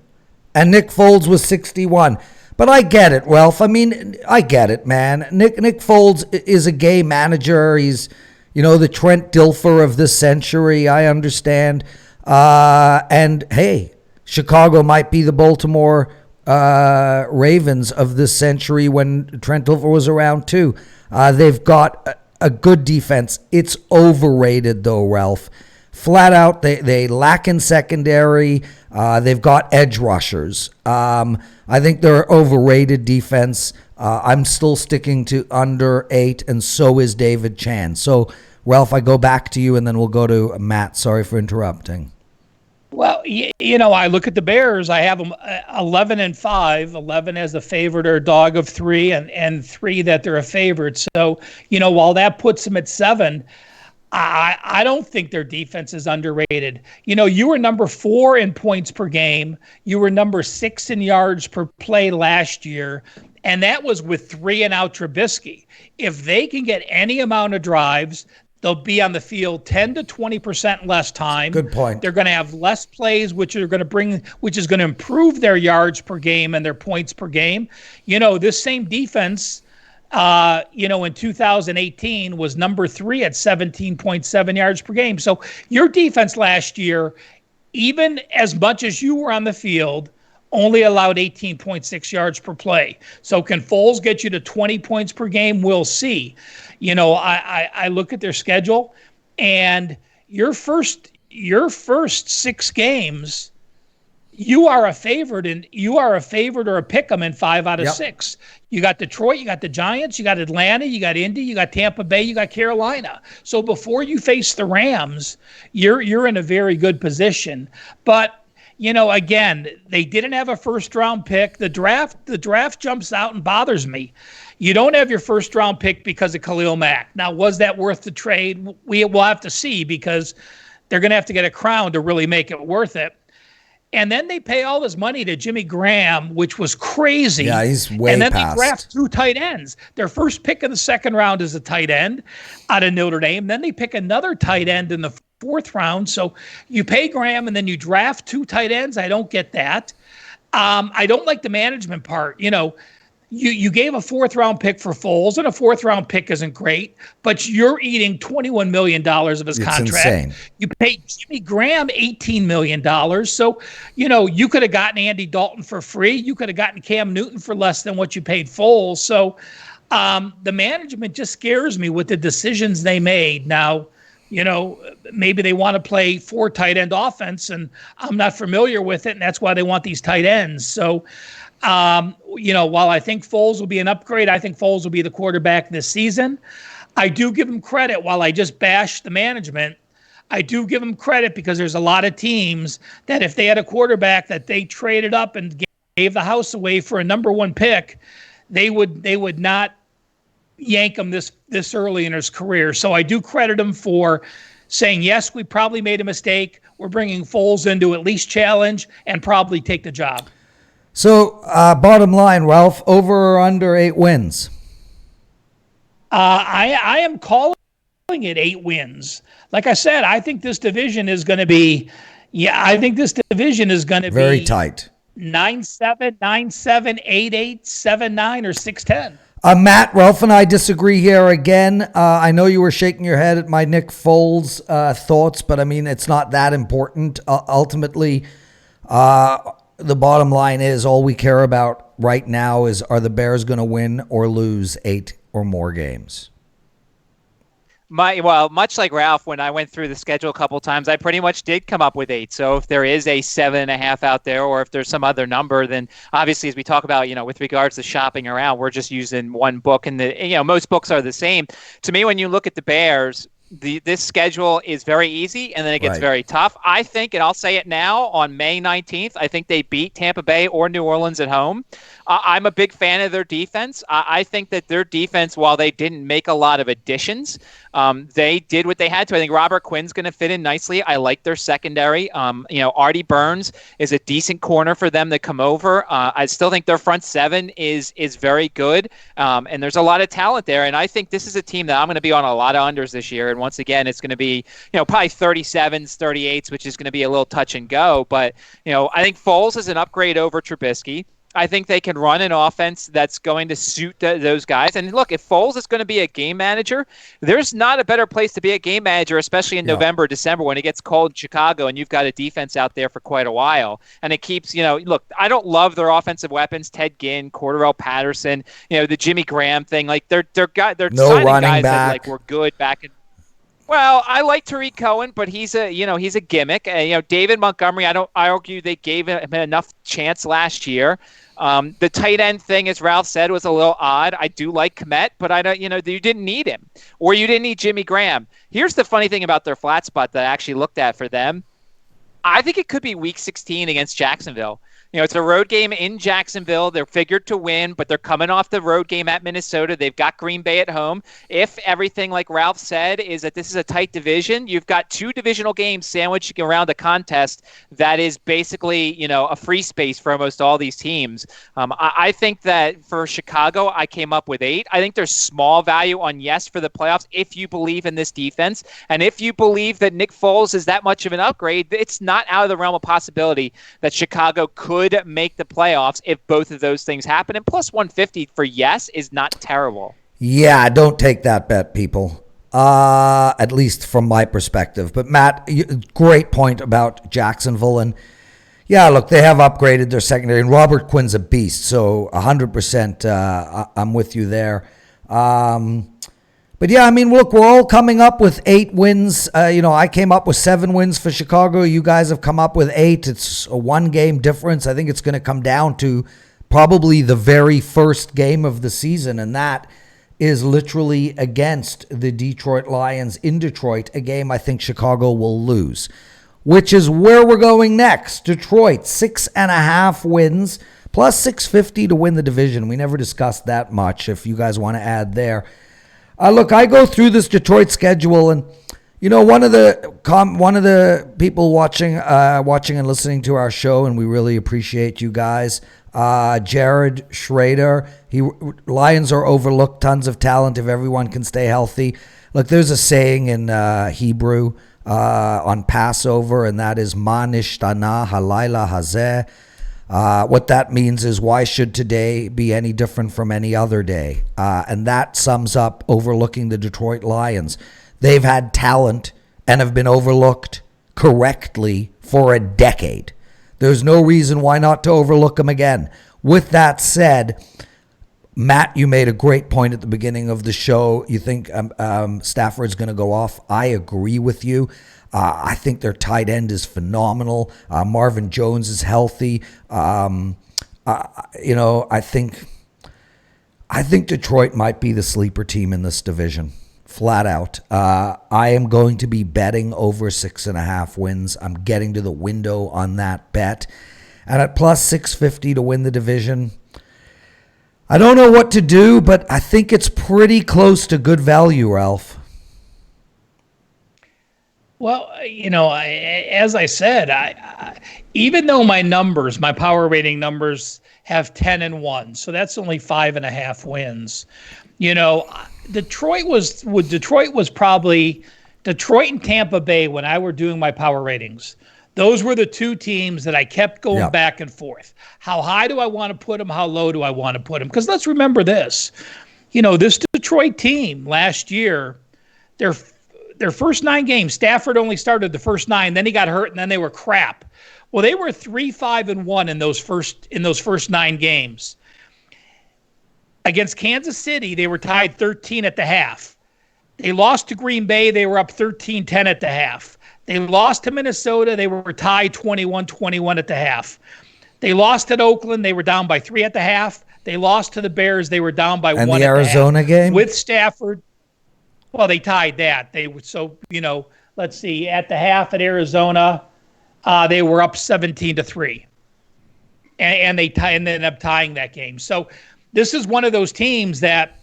and Nick Foles was 61. But I get it, Ralph. I mean, I get it, man. Nick Foles is a gay manager. He's, the Trent Dilfer of this century. I understand. And hey, Chicago might be the Baltimore Ravens of this century when Trent Dilfer was around too. They've got a good defense. It's overrated though, Ralph. Flat out, they lack in secondary. They've got edge rushers. I think they're overrated defense. I'm still sticking to under 8, and so is David Chan. So, Ralph, I go back to you, and then we'll go to Matt. Sorry for interrupting. Well, I look at the Bears. I have them 11-5, 11 as a favorite or a dog of 3, and 3 that they're a favorite. So, while that puts them at 7, I don't think their defense is underrated. You were number 4 in points per game. You were number 6 in yards per play last year, and that was with 3-and-out Trubisky. If they can get any amount of drives, they'll be on the field 10 to 20% less time. Good point. They're going to have less plays, which is going to improve their yards per game and their points per game. This same defense, in 2018 was number 3 at 17.7 yards per game. So your defense last year, even as much as you were on the field, only allowed 18.6 yards per play. So can Foles get you to 20 points per game? We'll see. I look at their schedule, and your first 6 games, you are a favorite or a pick 'em in 5 out of 6. You got Detroit, you got the Giants, you got Atlanta, you got Indy, you got Tampa Bay, you got Carolina. So before you face the Rams, you're in a very good position. But again, they didn't have a first-round pick. The draft jumps out and bothers me. You don't have your first-round pick because of Khalil Mack. Now, was that worth the trade? We'll have to see, because they're going to have to get a crown to really make it worth it. And then they pay all this money to Jimmy Graham, which was crazy. Yeah, he's way And then past. they draft 2 tight ends. Their first pick in the second round is a tight end out of Notre Dame. Then they pick another tight end in the 4th round. So you pay Graham and then you draft 2 tight ends. I don't get that. I don't like the management part. You gave a 4th-round pick for Foles, and a 4th-round pick isn't great, but you're eating $21 million of his contract. Insane. You paid Jimmy Graham $18 million. So, you could have gotten Andy Dalton for free. You could have gotten Cam Newton for less than what you paid Foles. So the management just scares me with the decisions they made. Now, maybe they want to play 4 tight end offense, and I'm not familiar with it, and that's why they want these tight ends. So, while I think Foles will be an upgrade, I think Foles will be the quarterback this season. I do give them credit while I just bash the management. I do give them credit because there's a lot of teams that if they had a quarterback that they traded up and gave the house away for a number one pick, they would not yank him this early in his career. So I do credit him for saying, yes, we probably made a mistake. We're bringing Foles in to at least challenge and probably take the job. So bottom line, Ralph, over or under 8 wins? I am calling it 8 wins. Like I said, I think this division is going to be, Very tight. 9-7, 9-7, 8-8, 7-9, or 6-10. Matt, Ralph and I disagree here again. I know you were shaking your head at my Nick Foles thoughts, but I mean, it's not that important. Ultimately, the bottom line is all we care about right now is, are the Bears going to win or lose 8 or more games? Much like Ralph, when I went through the schedule a couple times, I pretty much did come up with 8. So if there is a 7.5 out there, or if there's some other number, then obviously, as we talk about, with regards to shopping around, we're just using one book, and most books are the same. To me, when you look at the Bears, this schedule is very easy, and then it gets very tough. I think, and I'll say it now, on May 19th, I think they beat Tampa Bay or New Orleans at home. I'm a big fan of their defense. I think that their defense, while they didn't make a lot of additions, they did what they had to. I think Robert Quinn's going to fit in nicely. I like their secondary. Artie Burns is a decent corner for them to come over. I still think their front seven is very good, and there's a lot of talent there. And I think this is a team that I'm going to be on a lot of unders this year. And once again, it's going to be probably 37s, 38s, which is going to be a little touch and go. But I think Foles is an upgrade over Trubisky. I think they can run an offense that's going to suit those guys. And look, if Foles is going to be a game manager, there's not a better place to be a game manager, especially in November, December, when it gets cold in Chicago and you've got a defense out there for quite a while. And it keeps, look, I don't love their offensive weapons, Ted Ginn, Cordarrelle Patterson, the Jimmy Graham thing. Like they're no signing guys back. that were good back in. Well, I like Tariq Cohen, but he's a gimmick. David Montgomery, I argue they gave him enough chance last year. The tight end thing, as Ralph said, was a little odd. I do like Kmet, but I don't. You didn't need him, or you didn't need Jimmy Graham. Here's the funny thing about their flat spot that I actually looked at for them. I think it could be Week 16 against Jacksonville. It's a road game in Jacksonville. They're figured to win, but they're coming off the road game at Minnesota. They've got Green Bay at home. If everything, like Ralph said, is that this is a tight division, you've got 2 divisional games sandwiched around a contest that is basically, a free space for almost all these teams. I think that for Chicago, I came up with 8. I think there's small value on yes for the playoffs if you believe in this defense. And if you believe that Nick Foles is that much of an upgrade, it's not out of the realm of possibility that Chicago could make the playoffs if both of those things happen. And plus 150 for yes is not terrible. Yeah, don't take that bet, people. At least from my perspective. But Matt, great point about Jacksonville. And yeah, look, they have upgraded their secondary. And Robert Quinn's a beast. So 100% I'm with you there. But yeah, I mean, look, we're all coming up with 8 wins. I came up with 7 wins for Chicago. You guys have come up with 8. It's a 1-game difference. I think it's going to come down to probably the very first game of the season, and that is literally against the Detroit Lions in Detroit, a game I think Chicago will lose, which is where we're going next. Detroit, 6.5 wins, plus 650 to win the division. We never discussed that much, if you guys want to add there. Look, I go through this Detroit schedule, and one of the people watching and listening to our show, and we really appreciate you guys. Jared Schrader, Lions are overlooked, tons of talent if everyone can stay healthy. Look, there's a saying in Hebrew on Passover, and that is Ma nishtana halayla hazeh. What that means is, why should today be any different from any other day? And that sums up overlooking the Detroit Lions. They've had talent and have been overlooked correctly for a decade. There's no reason why not to overlook them again. With that said, Matt, you made a great point at the beginning of the show. You think Stafford's going to go off. I agree with you. I think their tight end is phenomenal. Marvin Jones is healthy. I think Detroit might be the sleeper team in this division flat out. I am going to be betting over 6.5 wins. I'm getting to the window on that bet. And at plus 650 to win the division, I don't know what to do, but I think it's pretty close to good value, Ralph. Well, as I said, I even though my power rating numbers have 10-1, so that's only 5.5 wins. Detroit and Tampa Bay when I were doing my power ratings. Those were the two teams that I kept going back and forth. How high do I want to put them? How low do I want to put them? Because let's remember this. This Detroit team last year, their first 9 games, Stafford only started the first 9, then he got hurt, and then they were crap. Well, they were 3-5-1 in those first 9 games. Against Kansas City, they were tied 13 at the half. They lost to Green Bay, they were up 13-10 at the half. They lost to Minnesota, they were tied 21-21 at the half. They lost at Oakland, they were down by 3 at the half. They lost to the Bears, they were down by 1 at the half. And the Arizona game? With Stafford, well, they tied that. Let's see, at the half at Arizona, they were up 17-3. And they ended up tying that game. So this is one of those teams that,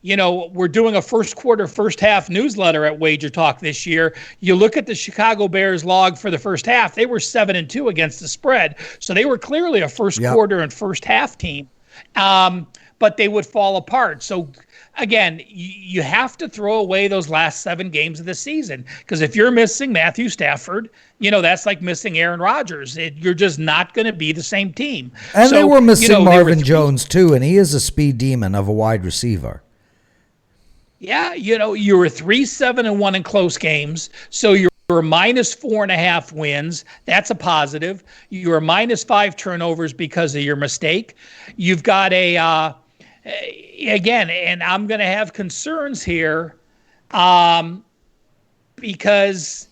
we're doing a first quarter, first half newsletter at WagerTalk this year. You look at the Chicago Bears log for the first half, they were 7-2 against the spread. So they were clearly a first quarter and first half team. But they would fall apart. So again, you have to throw away those last 7 games of the season, because if you're missing Matthew Stafford, that's like missing Aaron Rodgers. You're just not going to be the same team. And they were missing Marvin Jones too, and he is a speed demon of a wide receiver. Yeah, you were 3-7-1 in close games, so you're minus 4.5 wins. That's a positive. You're minus 5 turnovers because of your mistake. You've got again, and I'm going to have concerns here because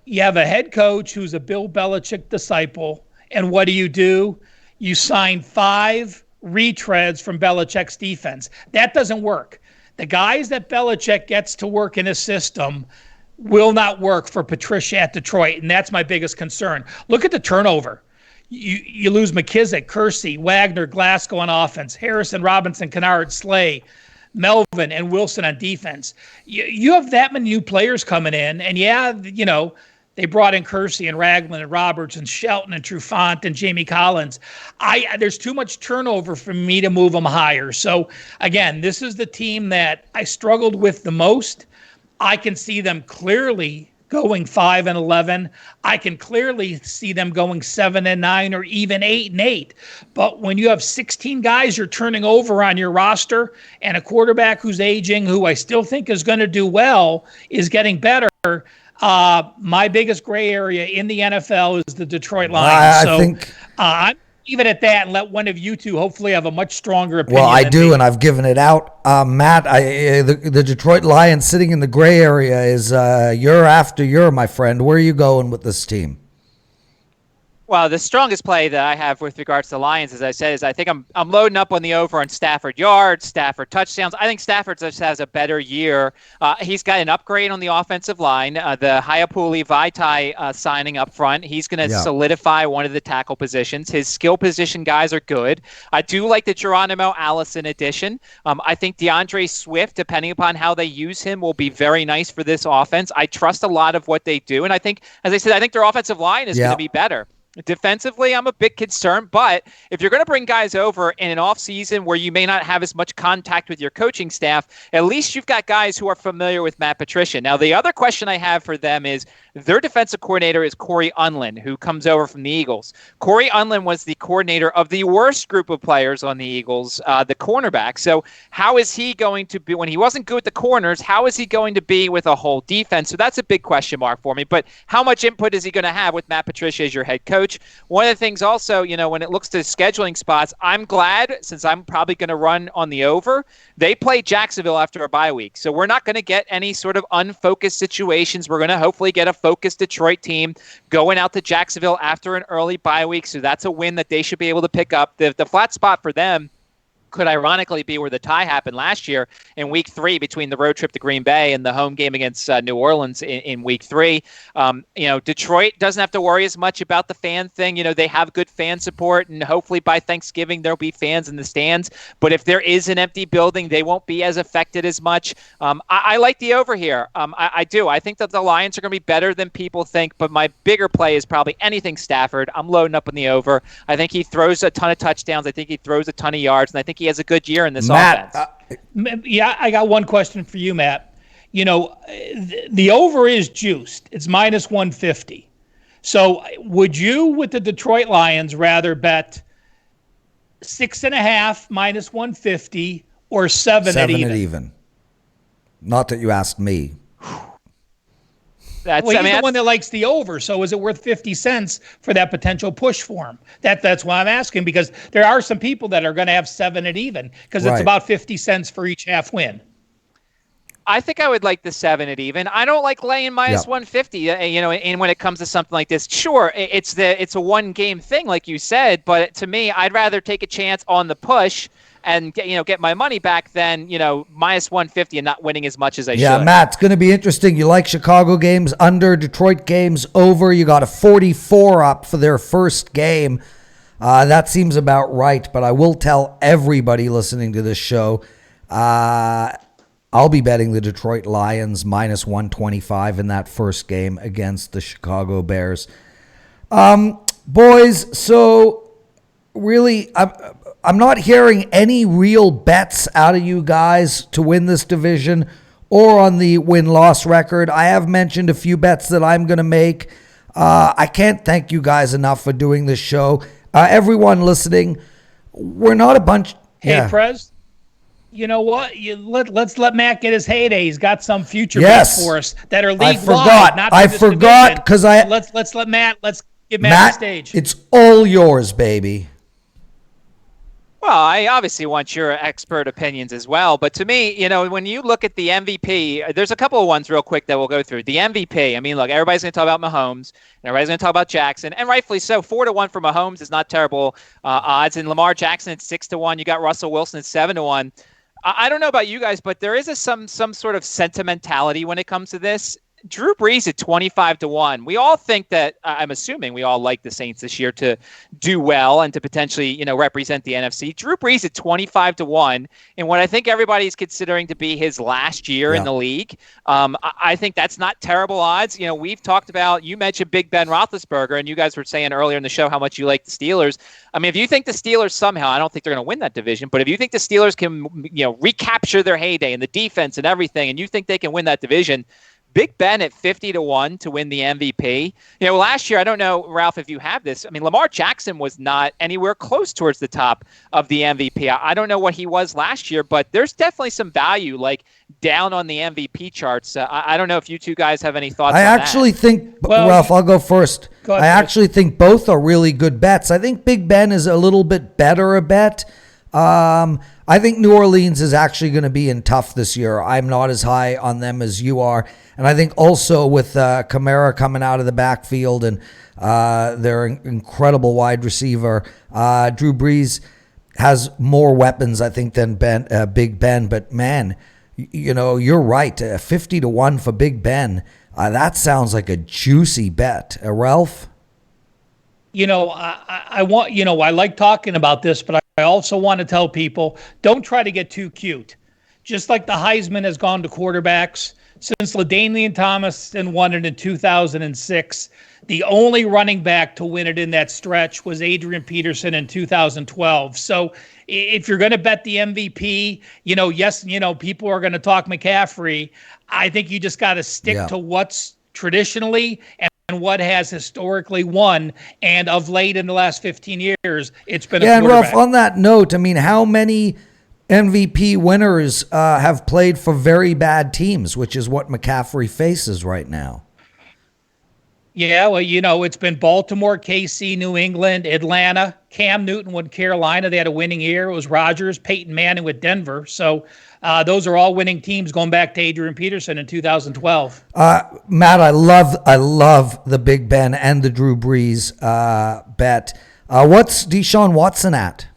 you have a head coach who's a Bill Belichick disciple, and what do? You sign 5 retreads from Belichick's defense. That doesn't work. The guys that Belichick gets to work in his system will not work for Patricia at Detroit, and that's my biggest concern. Look at the turnover. You lose McKissick, Kersey, Wagner, Glasgow on offense, Harrison, Robinson, Kennard, Slay, Melvin, and Wilson on defense. You have that many new players coming in, and they brought in Kersey and Ragland and Roberts and Shelton and Trufant and Jamie Collins. There's too much turnover for me to move them higher. So, again, this is the team that I struggled with the most. I can see them clearly going 5-11. I can clearly see them going 7-9 or even 8-8. But when you have 16 guys you're turning over on your roster and a quarterback who's aging, who I still think is going to do well, is getting better, my biggest gray area in the NFL is the Detroit Lions. I'm leave it at that and let one of you two hopefully have a much stronger opinion. Well, I do, and I've given it out. Matt, the Detroit Lions sitting in the gray area is year after year, my friend. Where are you going with this team? Well, the strongest play that I have with regards to the Lions, as I said, is I think I'm loading up on the over on Stafford yards, Stafford touchdowns. I think Stafford just has a better year. He's got an upgrade on the offensive line. The Hayapuli Vaitai signing up front, he's going to solidify one of the tackle positions. His skill position guys are good. I do like the Geronimo Allison addition. I think DeAndre Swift, depending upon how they use him, will be very nice for this offense. I trust a lot of what they do. And I think, as I said, I think their offensive line is going to be better. Defensively, I'm a bit concerned, but if you're going to bring guys over in an offseason where you may not have as much contact with your coaching staff, at least you've got guys who are familiar with Matt Patricia. Now, the other question I have for them is their defensive coordinator is Corey Unlin, who comes over from the Eagles. Corey Unlin was the coordinator of the worst group of players on the Eagles, the cornerback. So how is he going to be, when he wasn't good with the corners, how is he going to be with a whole defense? So that's a big question mark for me. But how much input is he going to have with Matt Patricia as your head coach? One of the things also, when it looks to scheduling spots, I'm glad, since I'm probably going to run on the over, they play Jacksonville after a bye week. So we're not going to get any sort of unfocused situations. We're going to hopefully get a focused Detroit team going out to Jacksonville after an early bye week. So that's a win that they should be able to pick up. The flat spot for them could ironically be where the tie happened last year in Week 3 between the road trip to Green Bay and the home game against New Orleans in Week 3. Detroit doesn't have to worry as much about the fan thing. They have good fan support, and hopefully by Thanksgiving there'll be fans in the stands. But if there is an empty building, they won't be as affected as much. I like the over here. I do. I think that the Lions are going to be better than people think, but my bigger play is probably anything Stafford. I'm loading up on the over. I think he throws a ton of touchdowns. I think he throws a ton of yards, and I think he has a good year in this offense. I got one question for you, Matt. The over is juiced. It's minus 150. So would you, with the Detroit Lions, rather bet 6.5 minus 150 or 7 at even? Not that you asked me. He's the one that likes the over. So is it worth 50 cents for that potential push for him? That's why I'm asking, because there are some people that are going to have 7 at even because it's about 50 cents for each half win. I think I would like the 7 at even. I don't like laying minus 150. And when it comes to something like this, sure, it's a one game thing, like you said. But to me, I'd rather take a chance on the push and get my money back than minus 150 and not winning as much as I should. Yeah, Matt, it's going to be interesting. You like Chicago games under, Detroit games over. You got a 44 up for their first game. That seems about right. But I will tell everybody listening to this show, I'll be betting the Detroit Lions minus 125 in that first game against the Chicago Bears. Boys, so really, I'm not hearing any real bets out of you guys to win this division or on the win-loss record. I have mentioned a few bets that I'm going to make. I can't thank you guys enough for doing this show. Everyone listening, we're not a bunch... Hey, Prez? You know what? Let's let Matt get his heyday. He's got some future bets for us that are league-wide. I forgot because Let's give Matt the stage. It's all yours, baby. Well, I obviously want your expert opinions as well. But to me, when you look at the MVP, there's a couple of ones real quick that we'll go through. The MVP, I mean, look, everybody's going to talk about Mahomes, and everybody's going to talk about Jackson, and rightfully so. 4-1 for Mahomes is not terrible odds. And Lamar Jackson at 6-1. You got Russell Wilson at 7-1. I don't know about you guys, but there is some sort of sentimentality when it comes to this. Drew Brees at 25-1. We all think that, I'm assuming we all like the Saints this year to do well and to potentially, represent the NFC. Drew Brees at 25-1 in what I think everybody's considering to be his last year in the league. I think that's not terrible odds. We've talked about, you mentioned Big Ben Roethlisberger, and you guys were saying earlier in the show how much you like the Steelers. I mean, if you think the Steelers somehow, I don't think they're going to win that division, but if you think the Steelers can, recapture their heyday and the defense and everything, and you think they can win that division, Big Ben at 50-1 to win the MVP. Last year, I don't know, Ralph, if you have this. I mean, Lamar Jackson was not anywhere close towards the top of the MVP. I don't know what he was last year, but there's definitely some value, like down on the MVP charts. I don't know if you two guys have any thoughts on that. I actually think, Ralph, I'll go first. Go ahead, I actually think both are really good bets. I think Big Ben is a little bit better a bet. I think New Orleans is actually going to be in tough this year. I'm not as high on them as you are. And I think also with Kamara coming out of the backfield and their incredible wide receiver, Drew Brees has more weapons, I think, than Big Ben. But, man, you're right. 50-1 for Big Ben. That sounds like a juicy bet. Ralph? I like talking about this, but I also want to tell people, don't try to get too cute. Just like the Heisman has gone to quarterbacks, since LaDainian Tomlinson won it in 2006, the only running back to win it in that stretch was Adrian Peterson in 2012. So if you're going to bet the MVP, people are going to talk McCaffrey. I think you just got to stick to what's traditionally and what has historically won. And of late in the last 15 years, it's been a quarterback. And Ralph, on that note, I mean, how many MVP winners have played for very bad teams, which is what McCaffrey faces right now? Yeah, well, it's been Baltimore, KC, New England, Atlanta, Cam Newton with Carolina. They had a winning year. It was Rodgers, Peyton Manning with Denver. So those are all winning teams going back to Adrian Peterson in 2012. Matt, I love the Big Ben and the Drew Brees bet. What's Deshaun Watson at?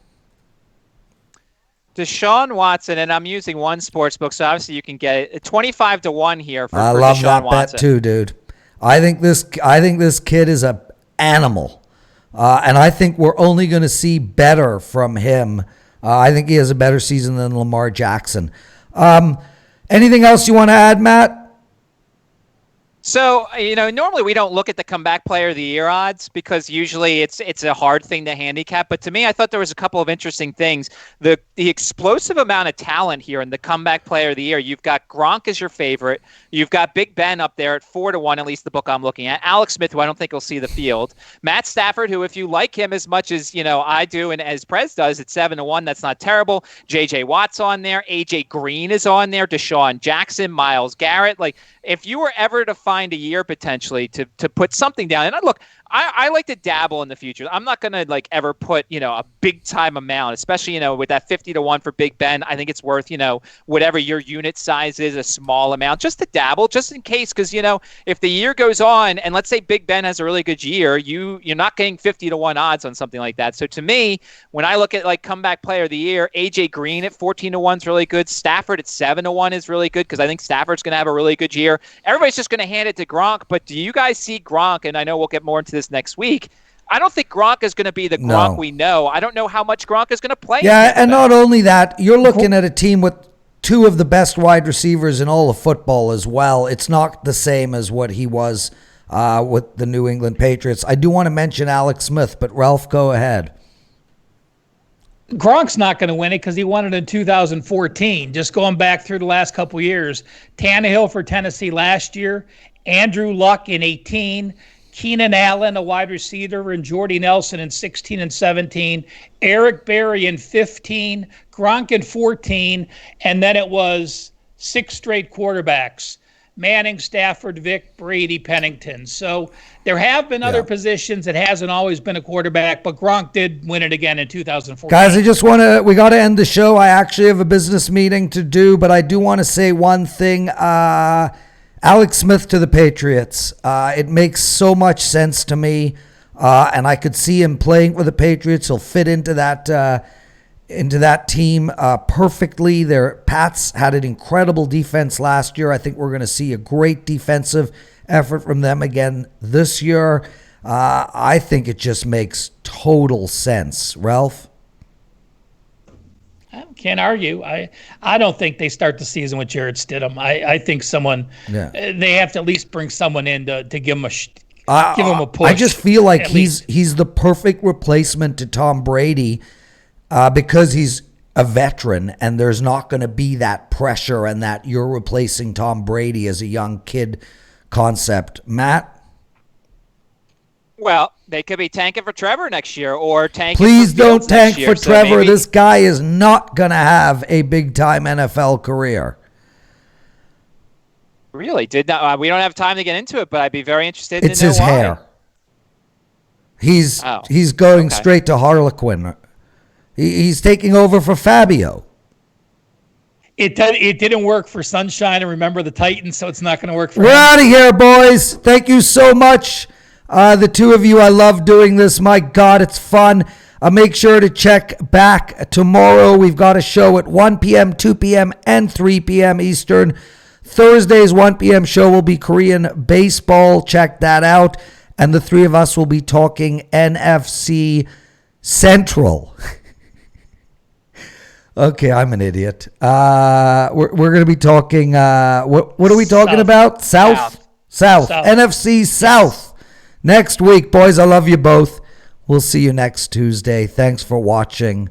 Deshaun Watson, and I'm using one sports book, so obviously you can get it 25-1 here for I for love Deshaun that Watson. bet too, dude. I think this kid is a animal, and I think we're only going to see better from him. I think he has a better season than Lamar Jackson. Anything else you want to add, Matt? So, normally we don't look at the comeback player of the year odds because usually it's a hard thing to handicap. But to me, I thought there was a couple of interesting things. The explosive amount of talent here in the comeback player of the year. You've got Gronk as your favorite. You've got Big Ben up there at 4-1, at least the book I'm looking at. Alex Smith, who I don't think will see the field. Matt Stafford, who if you like him as much as I do and as Prez does, at 7-1, that's not terrible. J.J. Watt's on there. A.J. Green is on there. Deshaun Jackson, Myles Garrett. Like, if you were ever to find a year potentially to put something down, and look, I like to dabble in the future. I'm not going to ever put, a big time amount, especially, with that 50-1 for Big Ben. I think it's worth, whatever your unit size is, a small amount, just to dabble, just in case. Because, if the year goes on and let's say Big Ben has a really good year, you're not getting 50-1 odds on something like that. So to me, when I look at comeback player of the year, AJ Green at 14-1 is really good. Stafford at 7-1 is really good because I think Stafford's going to have a really good year. Everybody's just going to hand it to Gronk. But do you guys see Gronk? And I know we'll get more into this next week. I don't think Gronk is going to be the Gronk we know. I don't know how much Gronk is going to play. Yeah, and not only that, you're looking at a team with two of the best wide receivers in all of football as well. It's not the same as what he was with the New England Patriots. I do want to mention Alex Smith, but Ralph, go ahead. Gronk's not going to win it because he won it in 2014. Just going back through the last couple years, Tannehill for Tennessee last year, Andrew Luck in 18, Keenan Allen, a wide receiver, and Jordy Nelson in 16 and 17, Eric Berry in 15, Gronk in 14, and then it was 6 straight quarterbacks: Manning, Stafford, Vick, Brady, Pennington. So there have been other positions. It hasn't always been a quarterback, but Gronk did win it again in 2014. Guys, we got to end the show. I actually have a business meeting to do, but I do want to say one thing. Alex Smith to the Patriots. It makes so much sense to me, and I could see him playing for the Patriots. He'll fit into that team perfectly. Their Pats had an incredible defense last year. I think we're going to see a great defensive effort from them again this year. I think it just makes total sense. Ralph? I can't argue. I don't think they start the season with Jarrett Stidham. I think they have to at least bring someone in to give him a push. I just feel like he's the perfect replacement to Tom Brady because he's a veteran and there's not going to be that pressure and that you're replacing Tom Brady as a young kid concept. Matt? Well, they could be tanking for Trevor next year or tanking Please for don't Fields tank next year. for So Trevor. maybe, This guy is not going to have a big-time NFL career. Really? We don't have time to get into it, but I'd be very interested It's to know his why. hair. He's going straight to Harlequin. He's taking over for Fabio. It didn't work for Sunshine and Remember the Titans, so it's not going to work for We're him. out of here, boys. Thank you so much. The two of you, I love doing this. My God, it's fun. Make sure to check back tomorrow. We've got a show at 1 p.m., 2 p.m., and 3 p.m. Eastern. Thursday's 1 p.m. show will be Korean baseball. Check that out. And the three of us will be talking NFC Central. Okay, I'm an idiot. We're going to be talking, what are we talking about? South. NFC South. Next week, boys. I love you both. We'll see you next Tuesday. Thanks for watching.